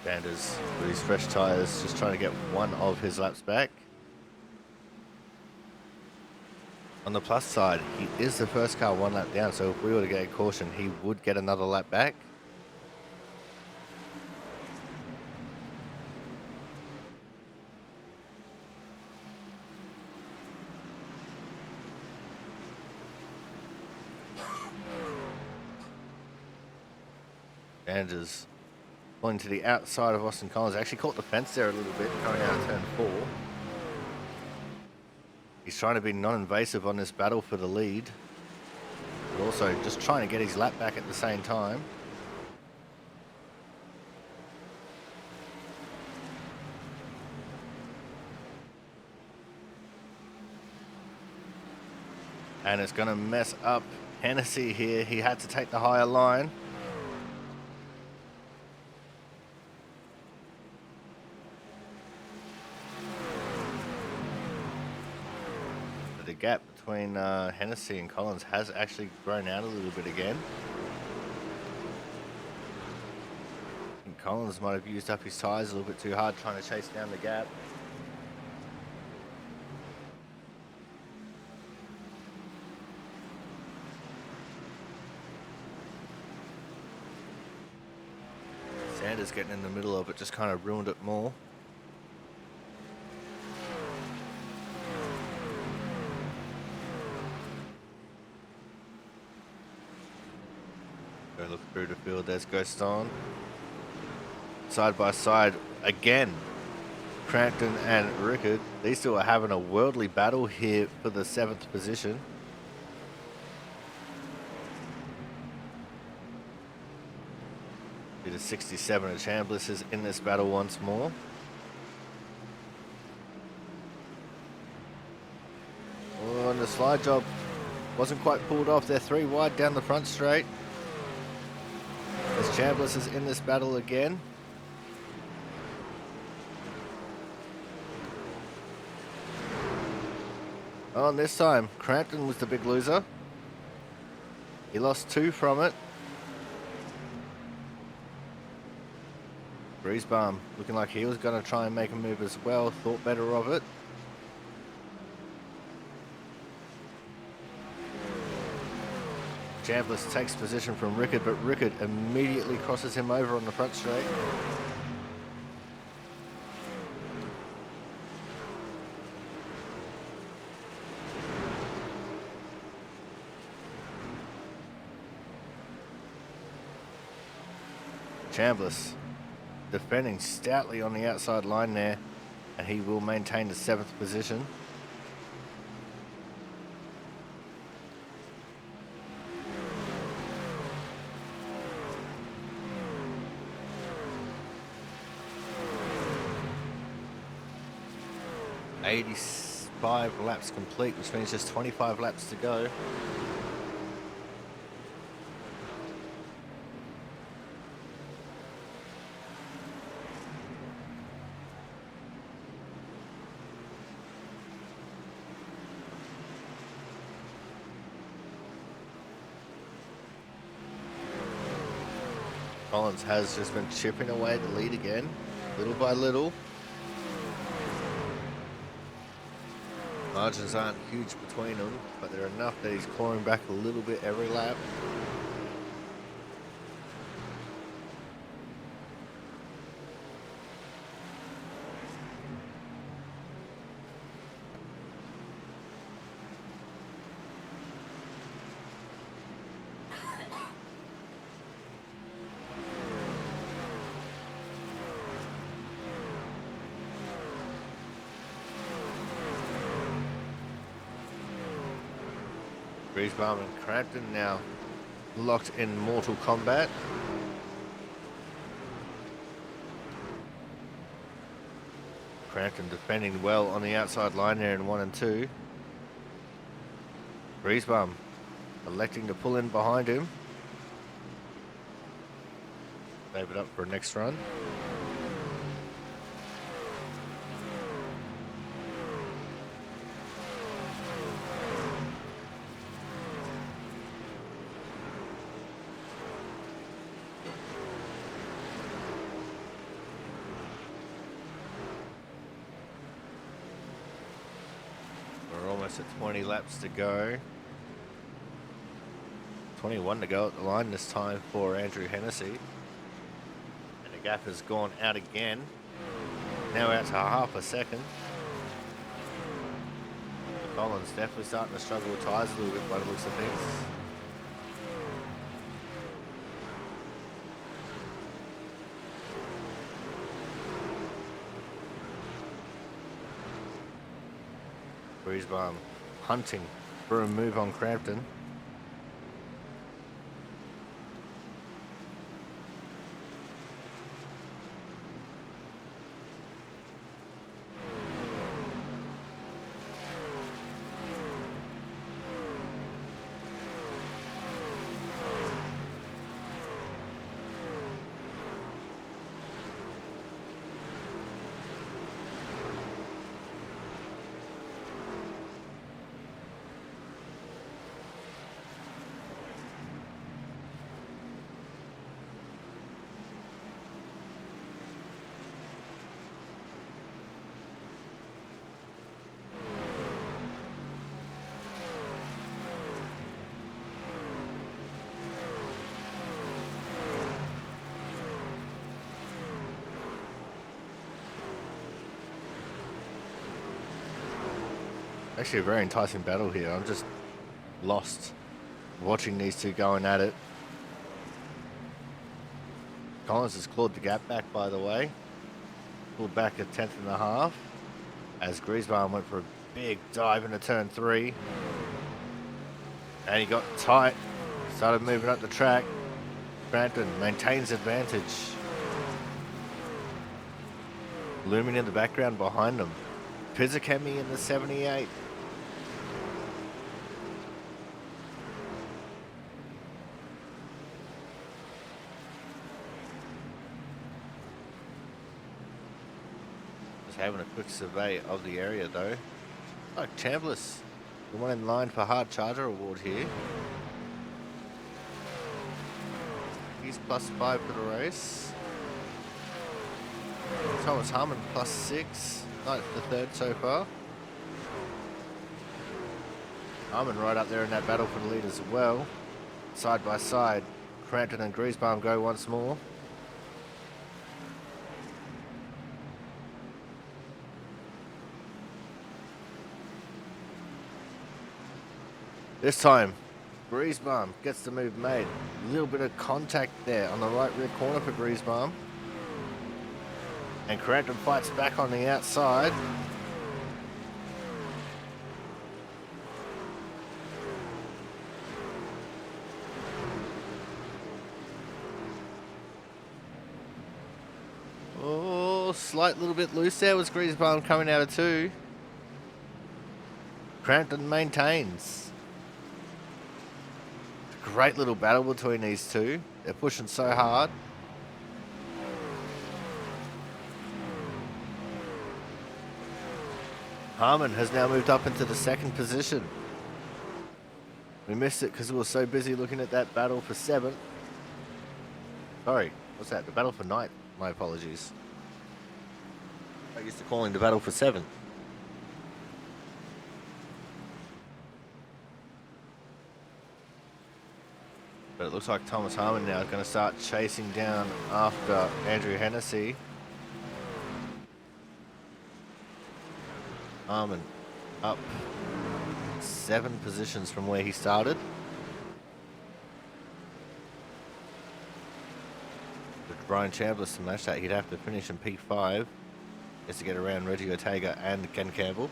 Sanders with his fresh tyres, just trying to get one of his laps back. On the plus side, he is the first car 1 lap down, so if we were to get a caution, he would get another lap back. Sanders pulling to the outside of Austin Collins. Actually caught the fence there a little bit, coming out of turn 4. He's trying to be non-invasive on this battle for the lead, but also just trying to get his lap back at the same time. And it's going to mess up Hennessy here. He had to take the higher line. The gap between Hennessy and Collins has actually grown out a little bit again. And Collins might have used up his tyres a little bit too hard trying to chase down the gap. Sanders getting in the middle of it just kind of ruined it more. Go look through the field, there's Ghoston. Side by side again, Crampton and Rickard. These two are having a worldly battle here for the 7th position. It is 67 and Chambliss is in this battle once more. Oh, and the slide job wasn't quite pulled off. They're 3 wide down the front straight. As Chambliss is in this battle again. Oh, and this time, Crampton was the big loser. He lost 2 from it. Griesbaum looking like he was going to try and make a move as well. Thought better of it. Chambliss takes position from Rickard, but Rickard immediately crosses him over on the front straight. Chambliss defending stoutly on the outside line there, and he will maintain the 7th position. "85 laps complete," which means just 25 laps to go. Collins has just been chipping away at the lead again, little by little. Margins aren't huge between them, but they're enough that he's clawing back a little bit every lap. Griesbaum and Crampton now locked in mortal combat. Crampton defending well on the outside line there in 1 and 2. Griesbaum electing to pull in behind him. Save it up for a next run. At 20 laps to go. 21 to go at the line this time for Andrew Hennessy. And the gap has gone out again. Now out to half a second. Collins definitely starting to struggle with tyres a little bit by the looks of things. Griesbaum hunting for a move on Crampton. Actually a very enticing battle here. I'm just lost watching these two going at it. Collins has clawed the gap back, by the way. Pulled back a 10th and a half as Griesbaum went for a big dive into turn 3. And he got tight. Started moving up the track. Crampton maintains advantage. Looming in the background behind him. Pizzakemi in the 78. Just having a quick survey of the area though. Oh, Chambliss, the one in line for Hard Charger Award here. He's +5 for the race. Thomas Harmon +6. Ninth to third so far. Harmon right up there in that battle for the lead as well. Side by side, Crampton and Griesbaum go once more. This time, Griesbaum gets the move made. A little bit of contact there on the right rear corner for Griesbaum. And Crampton fights back on the outside. Oh, slight little bit loose there was Griesbaum coming out of 2. Crampton maintains. Great little battle between these two. They're pushing so hard. Harmon has now moved up into the 2nd position. We missed it because we were so busy looking at that battle for 7th. Sorry, What's that? The battle for ninth. My apologies. I used to calling the battle for seventh. But it looks like Thomas Harmon now is going to start chasing down after Andrew Hennessy. Harmon up 7 positions from where he started. With Brian Chambliss to match that, he'd have to finish in P5 just to get around Reggie Ortega and Ken Campbell.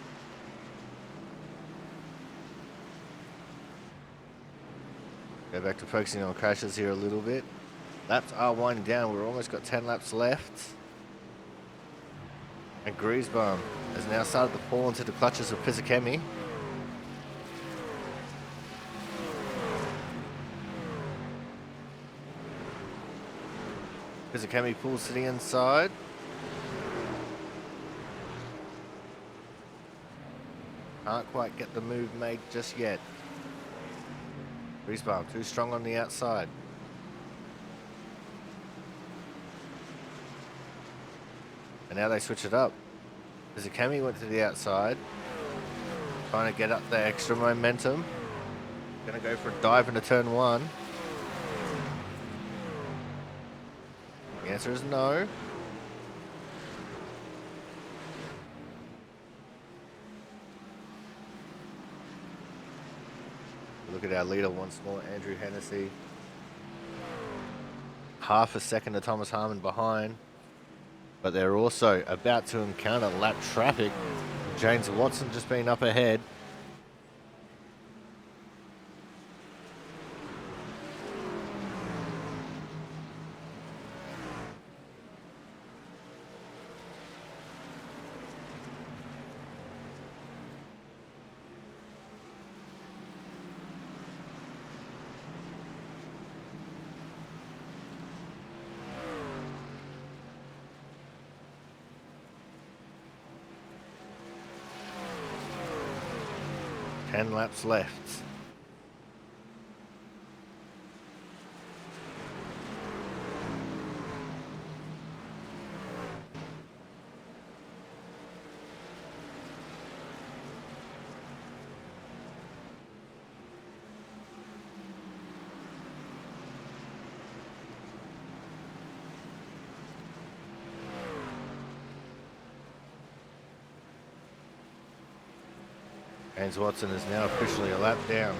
Go back to focusing on crashes here a little bit. Laps are winding down. We've almost got 10 laps left. And Griesbaum has now started to fall into the clutches of Pisakemi. Pisakemi pulls to the inside. Can't quite get the move made just yet. Griesbaum too strong on the outside. And now they switch it up. Pisakemi went to the outside, trying to get up the extra momentum. Gonna go for a dive into turn 1. The answer is no. Look at our leader once more, Andrew Hennessy. Half a second to Thomas Harmon behind. But they're also about to encounter lap traffic. James Watson just been up ahead. Ten laps left. James Watson is now officially a lap down.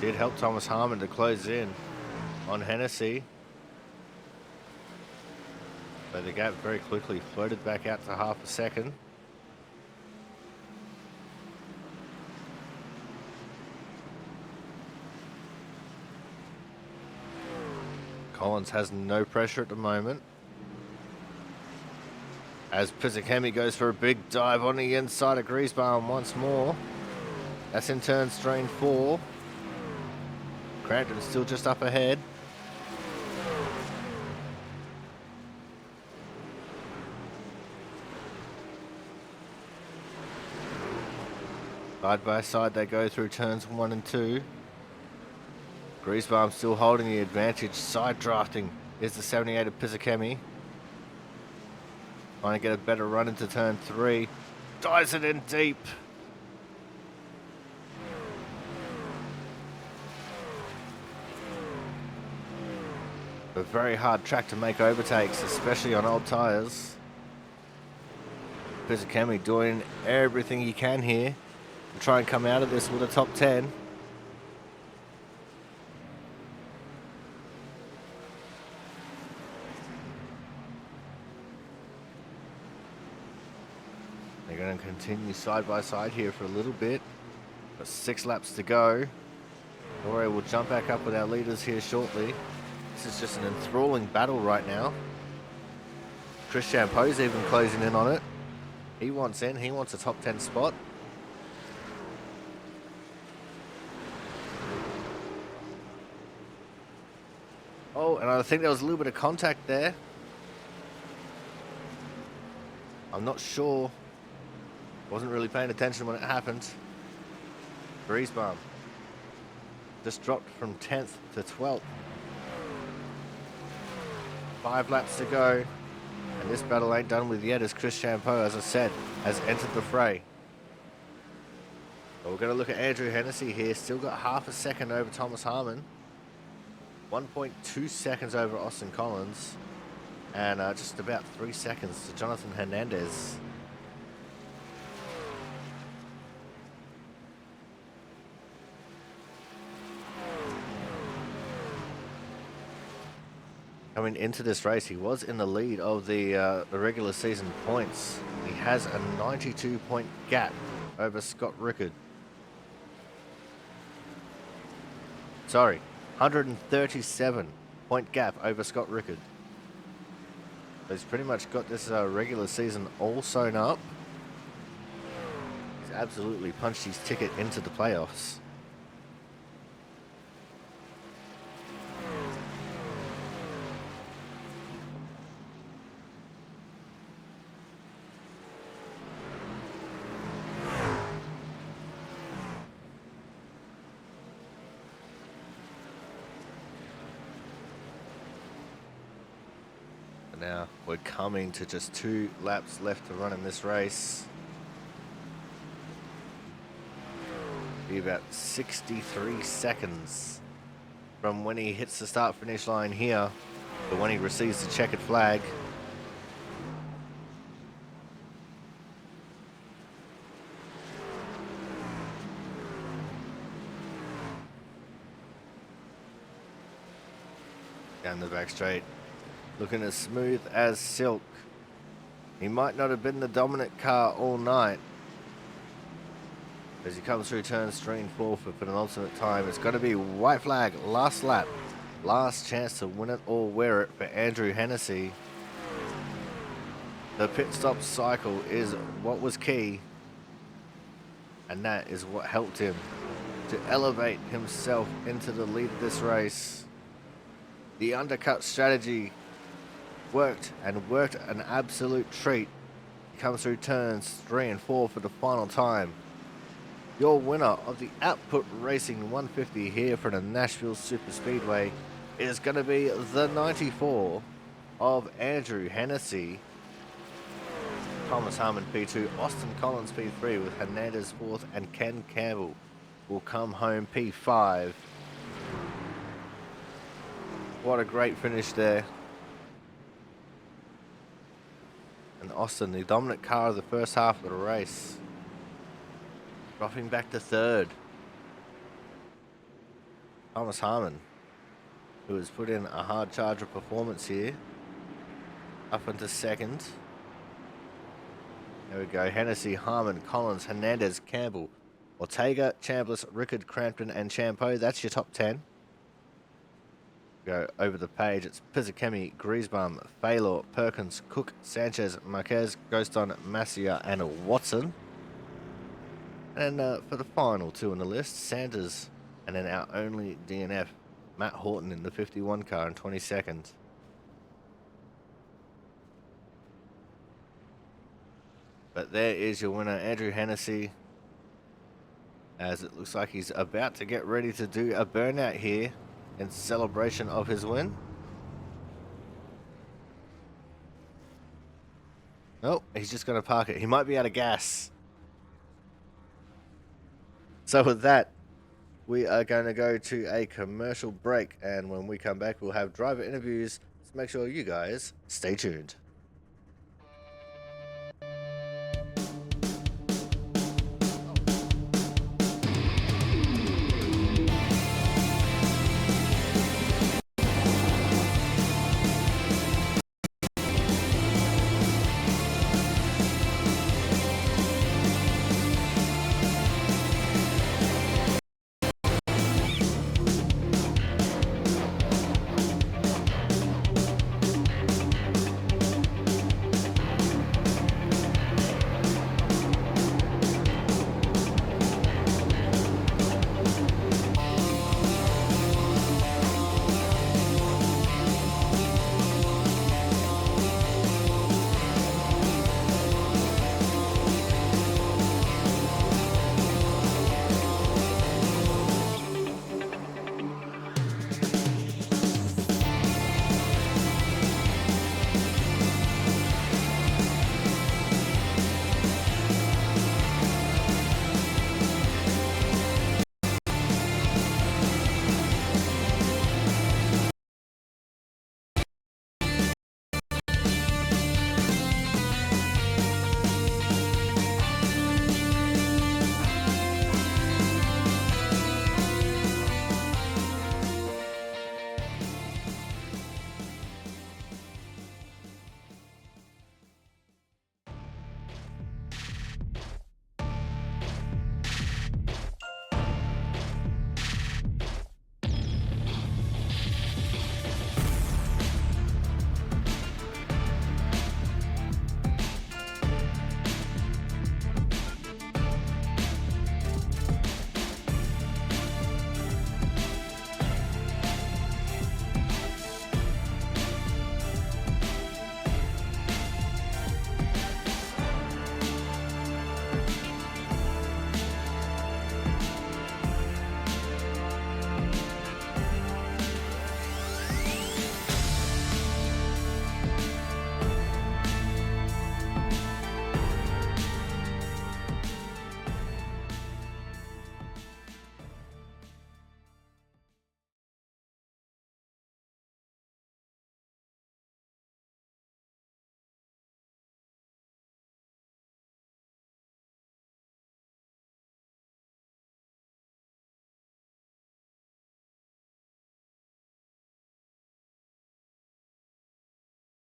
Did help Thomas Harmon to close in on Hennessy. But the gap very quickly floated back out to half a second. Collins has no pressure at the moment. As Pisakemi goes for a big dive on the inside of Griesbaum once more. That's in turn strain 4. Crampton still just up ahead. Side by side they go through turns 1 and 2. Griesbaum still holding the advantage. Side drafting is the 78 of Pisakemi. Trying to get a better run into turn 3. Dives it in deep. A very hard track to make overtakes, especially on old tyres. Pisakemi doing everything he can here to try and come out of this with a top 10. They're going to continue side by side here for a little bit. Got 6 laps to go. Dore will jump back up with our leaders here shortly. This is just an enthralling battle right now. Chris Champeau's even closing in on it. He wants in. He wants a top 10 spot. Oh, and I think there was a little bit of contact there. I'm not sure. Wasn't really paying attention when it happened. Griesbaum just dropped from 10th to 12th. 5 laps to go. And this battle ain't done with yet as Chris Champeau, as I said, has entered the fray. But we're going to look at Andrew Hennessy here. Still got half a second over Thomas Harmon. 1.2 seconds over Austin Collins. And just about 3 seconds to Jonathan Hernandez. Coming into this race, he was in the lead of the regular season points. He has a 92-point gap over Scott Rickard. Sorry, 137-point gap over Scott Rickard. He's pretty much got this regular season all sewn up. He's absolutely punched his ticket into the playoffs. Now we're coming to just 2 laps left to run in this race. Be about 63 seconds from when he hits the start finish line here to when he receives the checkered flag. Down the back straight. Looking as smooth as silk. He might not have been the dominant car all night. As he comes through turns 3 and 4 for an ultimate time, it's going to be white flag, last lap. Last chance to win it or wear it for Andrew Hennessy. The pit stop cycle is what was key. And that is what helped him to elevate himself into the lead of this race. The undercut strategy worked an absolute treat. He comes through turns 3 and 4 for the final time. Your winner of the Output Racing 150 here for the Nashville Super Speedway is going to be the 94 of Andrew Hennessy. Thomas Harmon P2, Austin Collins P3 with Hernandez 4th, and Ken Campbell will come home P5. What a great finish there. And Austin, the dominant car of the first half of the race, dropping back to 3rd. Thomas Harmon, who has put in a hard charge of performance here, up into 2nd. There we go. Hennessy, Harmon, Collins, Hernandez, Campbell, Ortega, Chambliss, Rickard, Crampton, and Champeau. That's your top 10. Go over the page. It's Pizzakemi, Griesbaum, Faylor, Perkins, Cook, Sanchez, Marquez, Ghoston, Massia, and Watson. And for the final 2 on the list, Sanders, and then our only DNF, Matt Horton in the 51 car in 22nd. But there is your winner, Andrew Hennessy, as it looks like he's about to get ready to do a burnout here in celebration of his win. Oh, he's just going to park it. He might be out of gas. So with that, we are going to go to a commercial break. And when we come back, we'll have driver interviews. So make sure you guys stay tuned.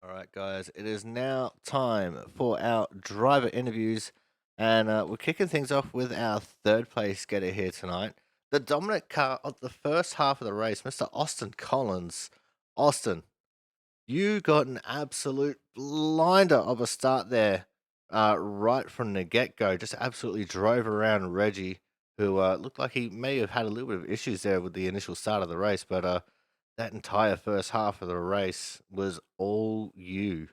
All right, guys, it is now time for our driver interviews, and we're kicking things off with our third place getter here tonight. The dominant car of the first half of the race, Mr. Austin Collins. Austin, you got an absolute blinder of a start there, right from the get go. Just absolutely drove around Reggie, who looked like he may have had a little bit of issues there with the initial start of the race, but that entire first half of the race was all you.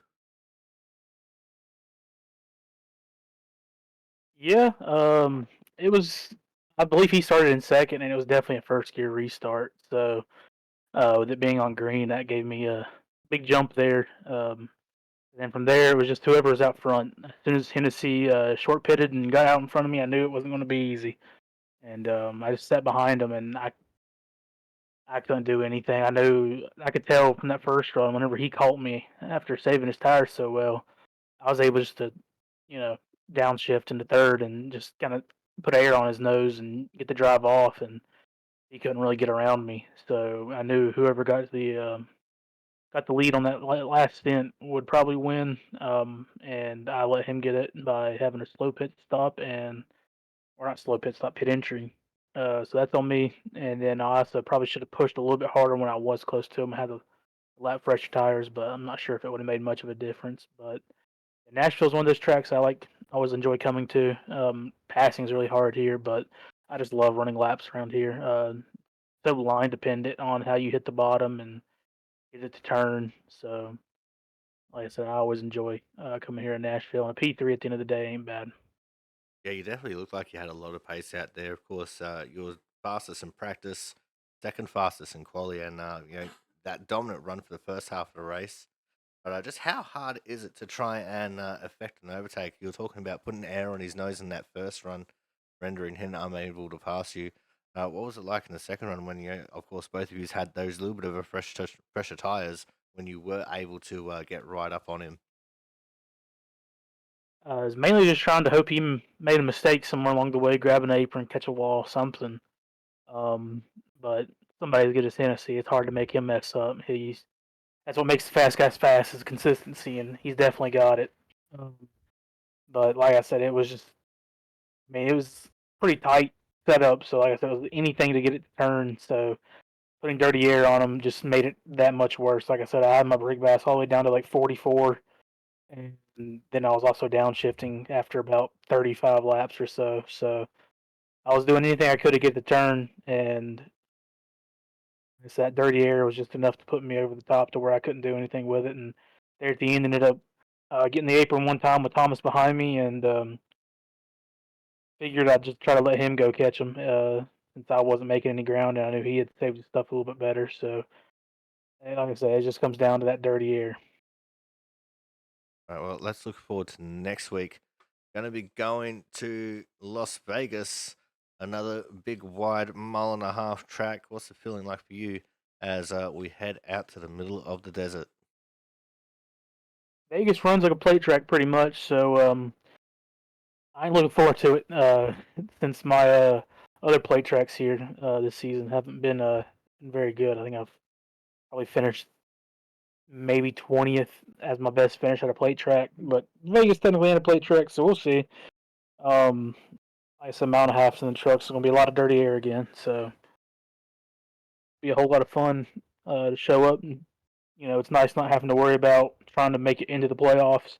Yeah, it was. I believe he started in second, and it was definitely a first gear restart. So, with it being on green, that gave me a big jump there. And then from there, it was just whoever was out front. As soon as Hennessy short pitted and got out in front of me, I knew it wasn't going to be easy. And I just sat behind him, and I couldn't do anything. I knew I could tell from that first run. Whenever he caught me after saving his tires so well, I was able just to, you know, downshift into third and just kind of put air on his nose and get the drive off, and he couldn't really get around me. So I knew whoever got the lead on that last stint would probably win. And I let him get it by having a slow pit stop and or not slow pit stop, pit entry. So that's on me. And then I also probably should have pushed a little bit harder when I was close to him. I had a lap fresher tires, but I'm not sure if it would have made much of a difference. But Nashville's one of those tracks I like. I always enjoy coming to. Passing is really hard here, but I just love running laps around here. So line dependent on how you hit the bottom and get it to turn. So, like I said, I always enjoy coming here in Nashville. And a P3 at the end of the day ain't bad.
Yeah, you definitely looked like you had a lot of pace out there. Of course, you were fastest in practice, second fastest in quali, and that dominant run for the first half of the race. But just how hard is it to try and affect an overtake? You were talking about putting air on his nose in that first run, rendering him unable to pass you. What was it like in the second run when of course, both of you had those little bit of a fresher tires when you were able to get right up on him?
I was mainly just trying to hope he made a mistake somewhere along the way, grab an apron, catch a wall, something. Um, but somebody as good as Hennessy, it's hard to make him mess up. He's That's what makes the fast guys fast is consistency, and he's definitely got it. Um, but like I said, it was just, I mean, it was pretty tight setup. So like I said, it was anything to get it to turn. So putting dirty air on him just made it that much worse. Like I said, I had my brake bass all the way down to like 44, and then I was also downshifting after about 35 laps or so. So I was doing anything I could to get the turn, and it's that dirty air was just enough to put me over the top to where I couldn't do anything with it. And there at the end, ended up getting the apron one time with Thomas behind me, and figured I'd just try to let him go catch him since I wasn't making any ground, and I knew he had saved his stuff a little bit better. So, like I said, it just comes down to that dirty air.
All right, well, let's look forward to next week. Going to be going to Las Vegas, another big, wide mile and a half track. What's the feeling like for you as we head out to the middle of the desert?
Vegas runs like a plate track pretty much, so I'm looking forward to it. Since my other plate tracks here this season haven't been very good. I think I've probably finished maybe 20th as my best finish at a plate track, but Vegas technically ain't a plate track, so we'll see. Um, like I said, mile and a half in the truck, so gonna be a lot of dirty air again. So be a whole lot of fun to show up. And, it's nice not having to worry about trying to make it into the playoffs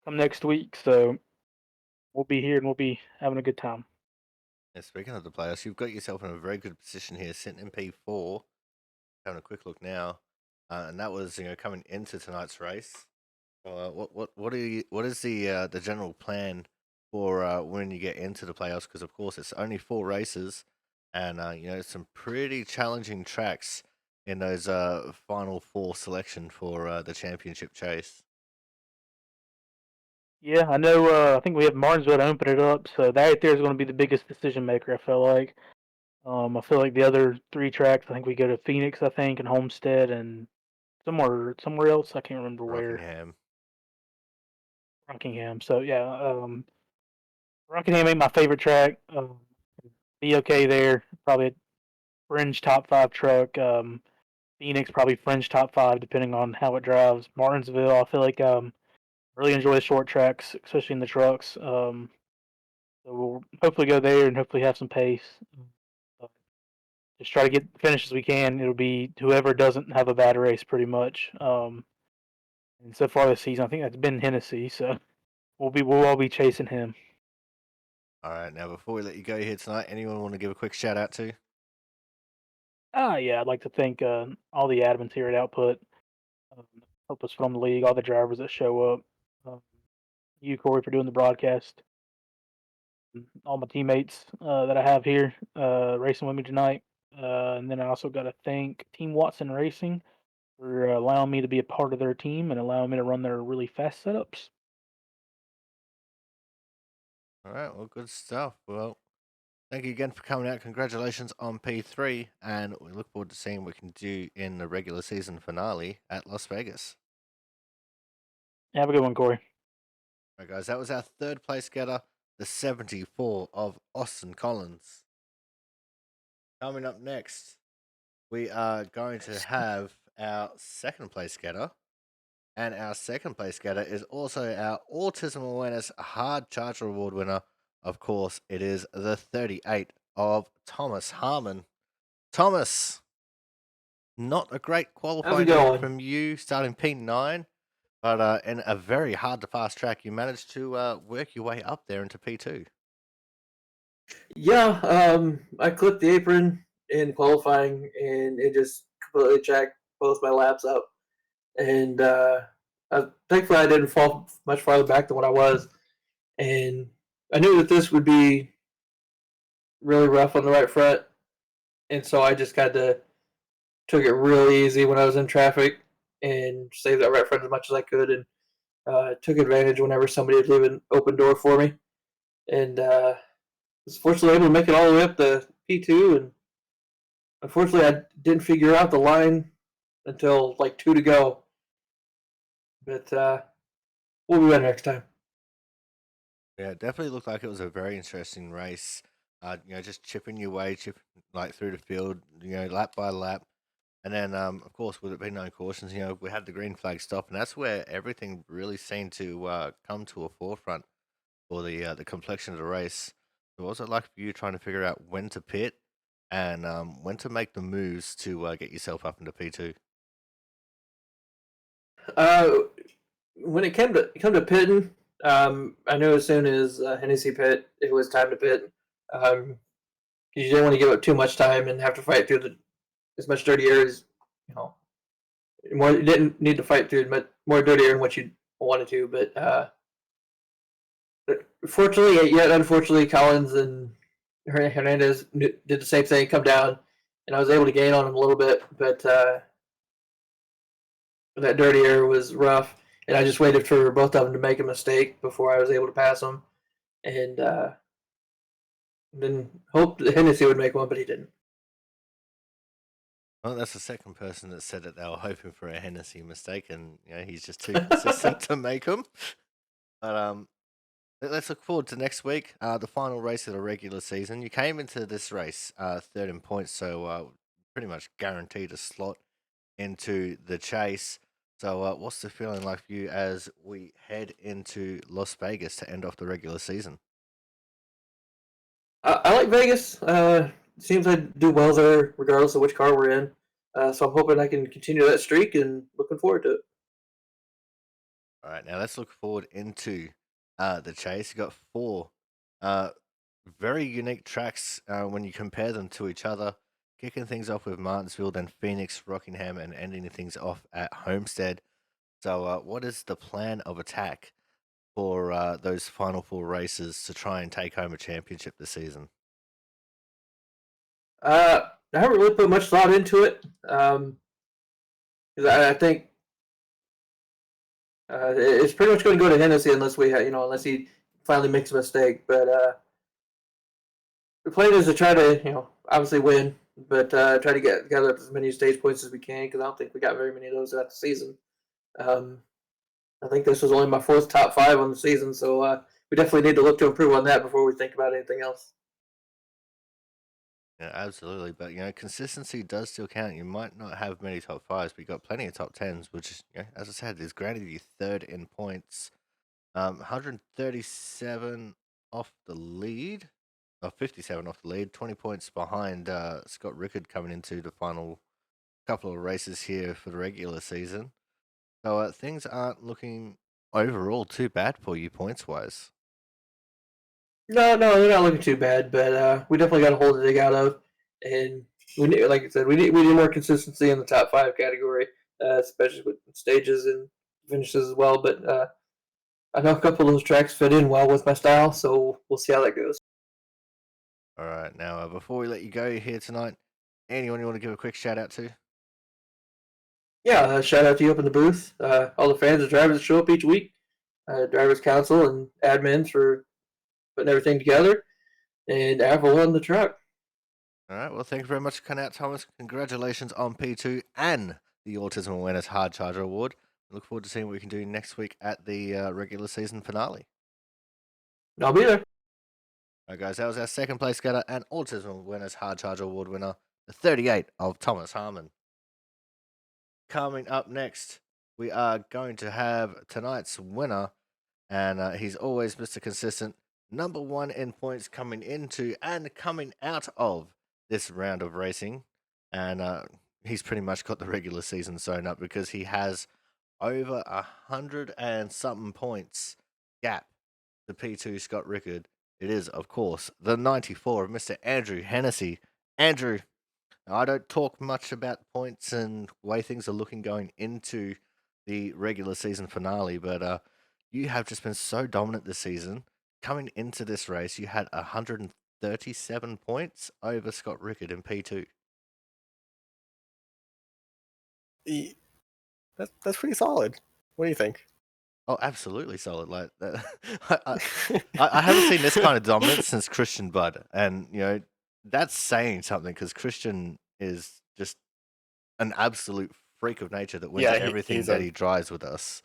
come next week. So we'll be here and we'll be having a good time.
Yeah, speaking of the playoffs, you've got yourself in a very good position here, sitting in P4. Having a quick look now, and that was coming into tonight's race. What is the general plan for when you get into the playoffs? Because of course it's only four races, and some pretty challenging tracks in those final four selection for the championship chase.
Yeah, I know. I think we have Martinsville to open it up, so that right there is going to be the biggest decision maker. I feel like. I feel like the other three tracks. I think we go to Phoenix, I think, and Homestead, and somewhere else. I can't remember where.
Rockingham.
Rockingham. So yeah, Rockingham ain't my favorite track. Be okay there. Probably a fringe top five truck. Phoenix probably fringe top 5 depending on how it drives. Martinsville, I feel like really enjoy the short tracks, especially in the trucks. So we'll hopefully go there and hopefully have some pace. Uh, just try to get finished as we can. It'll be whoever doesn't have a bad race, pretty much. And so far this season, I think that's been Hennessy. So we'll all be chasing him.
All right, now before we let you go here tonight, anyone want to give a quick shout out to?
Yeah, I'd like to thank all the admins here at Output. Um, Help us film the league, all the drivers that show up. Um, you, Corey, for doing the broadcast. All my teammates that I have here racing with me tonight. And then I also got to thank Team Watson Racing for allowing me to be a part of their team and allowing me to run their really fast setups.
All right, well, good stuff. Well, thank you again for coming out. Congratulations on P3, and we look forward to seeing what we can do in the regular season finale at Las Vegas.
Have a good one, Corey.
All right, guys, that was our third place getter, the 74 of Austin Collins. Coming up next, we are going to have our second place getter. And our second place getter is also our Autism Awareness Hard Charger Award winner. Of course, it is the 38 of Thomas Harmon. Thomas, not a great
How's it
qualifying day
going?
from you, starting P9, but in a very hard to pass track, you managed to work your way up there into P2.
Yeah, I clipped the apron in qualifying, and it just completely jacked both my laps up. And thankfully, I didn't fall much farther back than what I was. And I knew that this would be really rough on the right front, and so I just kind of took it real easy when I was in traffic and saved that right front as much as I could, and took advantage whenever somebody would leave an open door for me. And was fortunately able to make it all the way up to P2, and unfortunately I didn't figure out the line until like 2 to go. But we'll be better next time.
Yeah, it definitely looked like it was a very interesting race. Just chipping your way, like through the field, lap by lap. And then, of course, with it being no cautions, we had the green flag stop, and that's where everything really seemed to come to a forefront for the complexion of the race. So what was it like for you trying to figure out when to pit and when to make the moves to get yourself up into P2?
Uh, when it come to pitting, I knew as soon as Hennessy pit, it was time to pit. Um, you didn't want to give up too much time and have to fight through as much dirty air as you know. More you didn't need to fight through more dirty air than what you wanted to, but fortunately, yet unfortunately, Collins and Hernandez did the same thing, come down, and I was able to gain on him a little bit, but that dirty air was rough, and I just waited for both of them to make a mistake before I was able to pass them, and then hoped that Hennessy would make one, but he didn't.
Well, that's the second person that said that they were hoping for a Hennessy mistake, and he's just too consistent to make them. But let's look forward to next week, the final race of the regular season. You came into this race third in points, so pretty much guaranteed a slot into the chase. So, what's the feeling like for you as we head into Las Vegas to end off the regular season?
I like Vegas. Seems I do well there, regardless of which car we're in. So I'm hoping I can continue that streak, and looking forward to it.
All right, now let's look forward into the chase. You got four uh, very unique tracks when you compare them to each other. Kicking things off with Martinsville, then Phoenix, Rockingham, and ending things off at Homestead. So, what is the plan of attack for those final four races to try and take home a championship this season?
I haven't really put much thought into it. 'Cause I think it's pretty much going to go to Hennessy unless unless he finally makes a mistake. But the plan is to try to, obviously win, but try to get gather as many stage points as we can, because I don't think we got very many of those throughout the season. Um, I think this was only my fourth top five on the season, so we definitely need to look to improve on that before we think about anything else.
Yeah, absolutely. But consistency does still count. You might not have many top fives, but you got plenty of top tens, which is, as I said, is granted you third in points. 137 off the lead, or 57 off the lead, 20 points behind Scott Rickard coming into the final couple of races here for the regular season. So things aren't looking overall too bad for you points wise.
No, they're not looking too bad, but we definitely got a hole to dig out of, and we need, like I said, we need more consistency in the top five category, especially with stages and finishes as well. But I know a couple of those tracks fit in well with my style, so we'll see how that goes.
All right, now before we let you go here tonight, anyone you want to give a quick shout out to?
Yeah, shout out to you up in the booth, all the fans and drivers that show up each week, drivers council and admins for putting everything together, and Avril on the truck.
All right, well, thank you very much for coming out, Thomas. Congratulations on P2 and the Autism Awareness Hard Charger Award. I look forward to seeing what we can do next week at the regular season finale.
I'll be there.
All right, guys, that was our second place skater and Autism Awareness Hard Charger Award winner, the 38 of Thomas Harmon. Coming up next, we are going to have tonight's winner, and he's always Mr. Consistent, number one in points coming into and coming out of this round of racing. And he's pretty much got the regular season sewn up because he has over 100 and something points gap to P2 Scott Rickard. It is, of course, the 94 of Mr. Andrew Hennessy. Andrew, I don't talk much about points and way things are looking going into the regular season finale, but you have just been so dominant this season. Coming into this race, you had 137 points over Scott Rickard in P2.
That's pretty solid. What do you think?
Oh, absolutely solid. Like that. I haven't seen this kind of dominance since Christian Budd, and that's saying something because Christian is just an absolute freak of nature that wins
Yeah,
everything
he's
that he drives with us.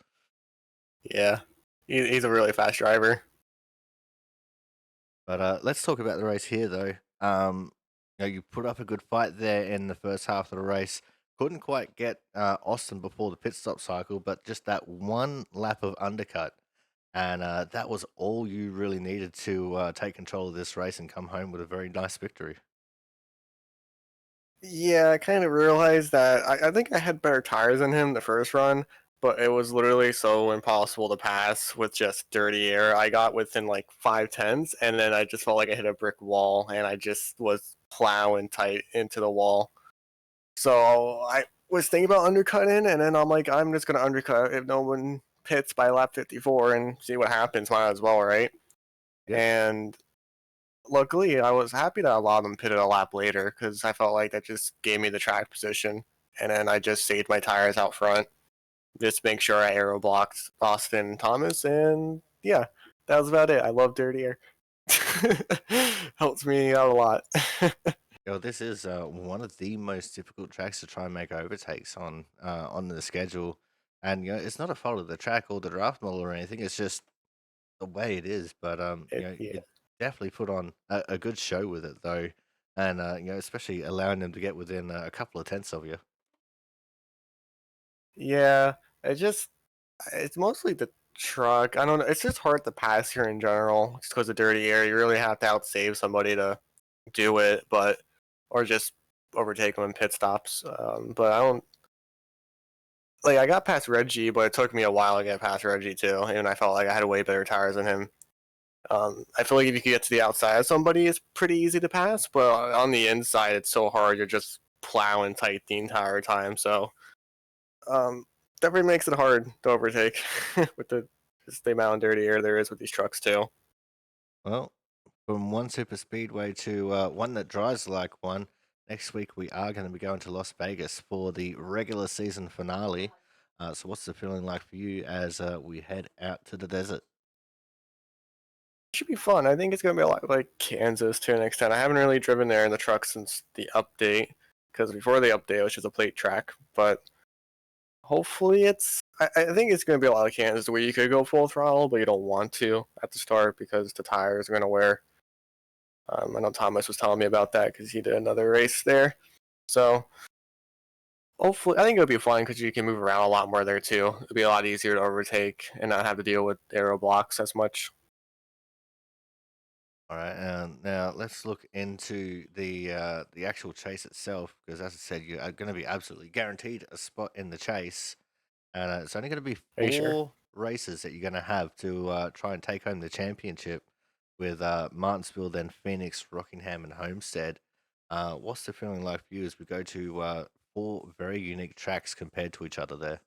Yeah, he's a really fast driver.
But let's talk about the race here, though. You put up a good fight there in the first half of the race. Couldn't quite get Austin before the pit stop cycle, but just that one lap of undercut. And that was all you really needed to take control of this race and come home with a very nice victory.
Yeah, I kind of realized that I think I had better tires than him the first run, but it was literally so impossible to pass with just dirty air. I got within like 5/10, and then I just felt like I hit a brick wall, and I just was plowing tight into the wall. So I was thinking about undercutting, and then I'm like, I'm just gonna undercut if no one pits by lap 54 and see what happens. Might as well, right?
Yep.
And luckily, I was happy that a lot of them pitted a lap later because I felt like that just gave me the track position, and then I just saved my tires out front, just make sure I aero blocked Austin and Thomas, and yeah, that was about it. I love dirty air. Helps me out a lot.
This is one of the most difficult tracks to try and make overtakes on the schedule, and it's not a fault of the track or the draft model or anything. It's just the way it is. But
Yeah.
you definitely put on a good show with it though, and especially allowing them to get within a couple of tenths of you.
Yeah, it's mostly the truck. I don't know. It's just hard to pass here in general, just because of dirty air. You really have to outsave somebody to do it, or just overtake them in pit stops. But I don't like. I got past Reggie, but it took me a while to get past Reggie too, and I felt like I had way better tires than him. I feel like if you could get to the outside of somebody, it's pretty easy to pass, but on the inside, it's so hard. You're just plowing tight the entire time. So um, definitely makes it hard to overtake with just the amount of dirty air there is with these trucks too.
Well, from one super speedway to one that drives like one. Next week we are going to be going to Las Vegas for the regular season finale. So what's the feeling like for you as we head out to the desert?
It should be fun. I think it's going to be a lot like Kansas to an extent. I haven't really driven there in the truck since the update, because before the update it was just a plate track. But hopefully I think it's going to be a lot of Kansas where you could go full throttle, but you don't want to at the start because the tires are going to wear. I know Thomas was telling me about that because he did another race there. So hopefully, I think it'll be fun because you can move around a lot more there too. It'll be a lot easier to overtake and not have to deal with aero blocks as much.
All right, and now let's look into the actual chase itself, because as I said, you are going to be absolutely guaranteed a spot in the chase, and it's only going to be
Are you sure?
4 races that you're going to have to try and take home the championship, with Martinsville, then Phoenix, Rockingham, and Homestead. What's the feeling like for you as we go to 4 very unique tracks compared to each other there?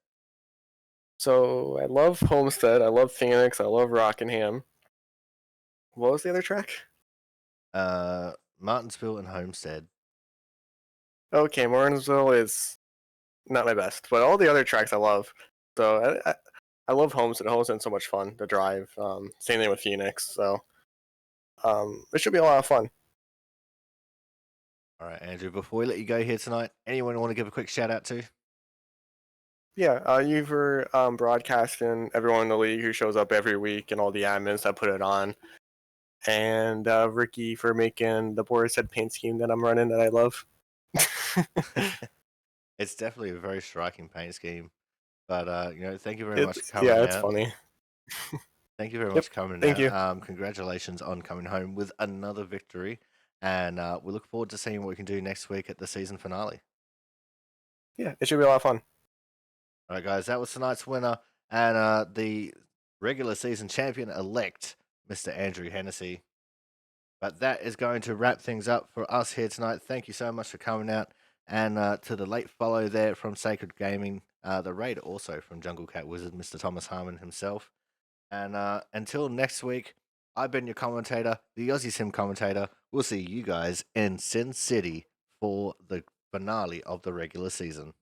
So I love Homestead, I love Phoenix, I love Rockingham. What was the other track?
Martinsville and Homestead.
Okay, Martinsville is not my best, but all the other tracks I love. So I love Homestead. Homestead's so much fun to drive. Same thing with Phoenix. So it should be a lot of fun.
All right, Andrew, before we let you go here tonight, anyone want to give a quick shout out to?
Yeah, you for broadcasting, everyone in the league who shows up every week, and all the admins that put it on, and Ricky for making the Boar's Head paint scheme that I'm running that I love.
It's definitely a very striking paint scheme, but thank you very much for coming
Yeah, it's
out.
funny.
Thank you very
Yep,
much for coming
thank you.
out. Congratulations on coming home with another victory, and we look forward to seeing what we can do next week at the season finale.
Yeah, it should be a lot of fun.
All right, guys, that was tonight's winner and the regular season champion elect, Mr. Andrew Hennessy. But that is going to wrap things up for us here tonight. Thank you so much for coming out. And to the late follow there from Sacred Gaming, the raid also from Jungle Cat Wizard, Mr. Thomas Harmon himself. And until next week, I've been your commentator, the Aussie Sim commentator. We'll see you guys in Sin City for the finale of the regular season.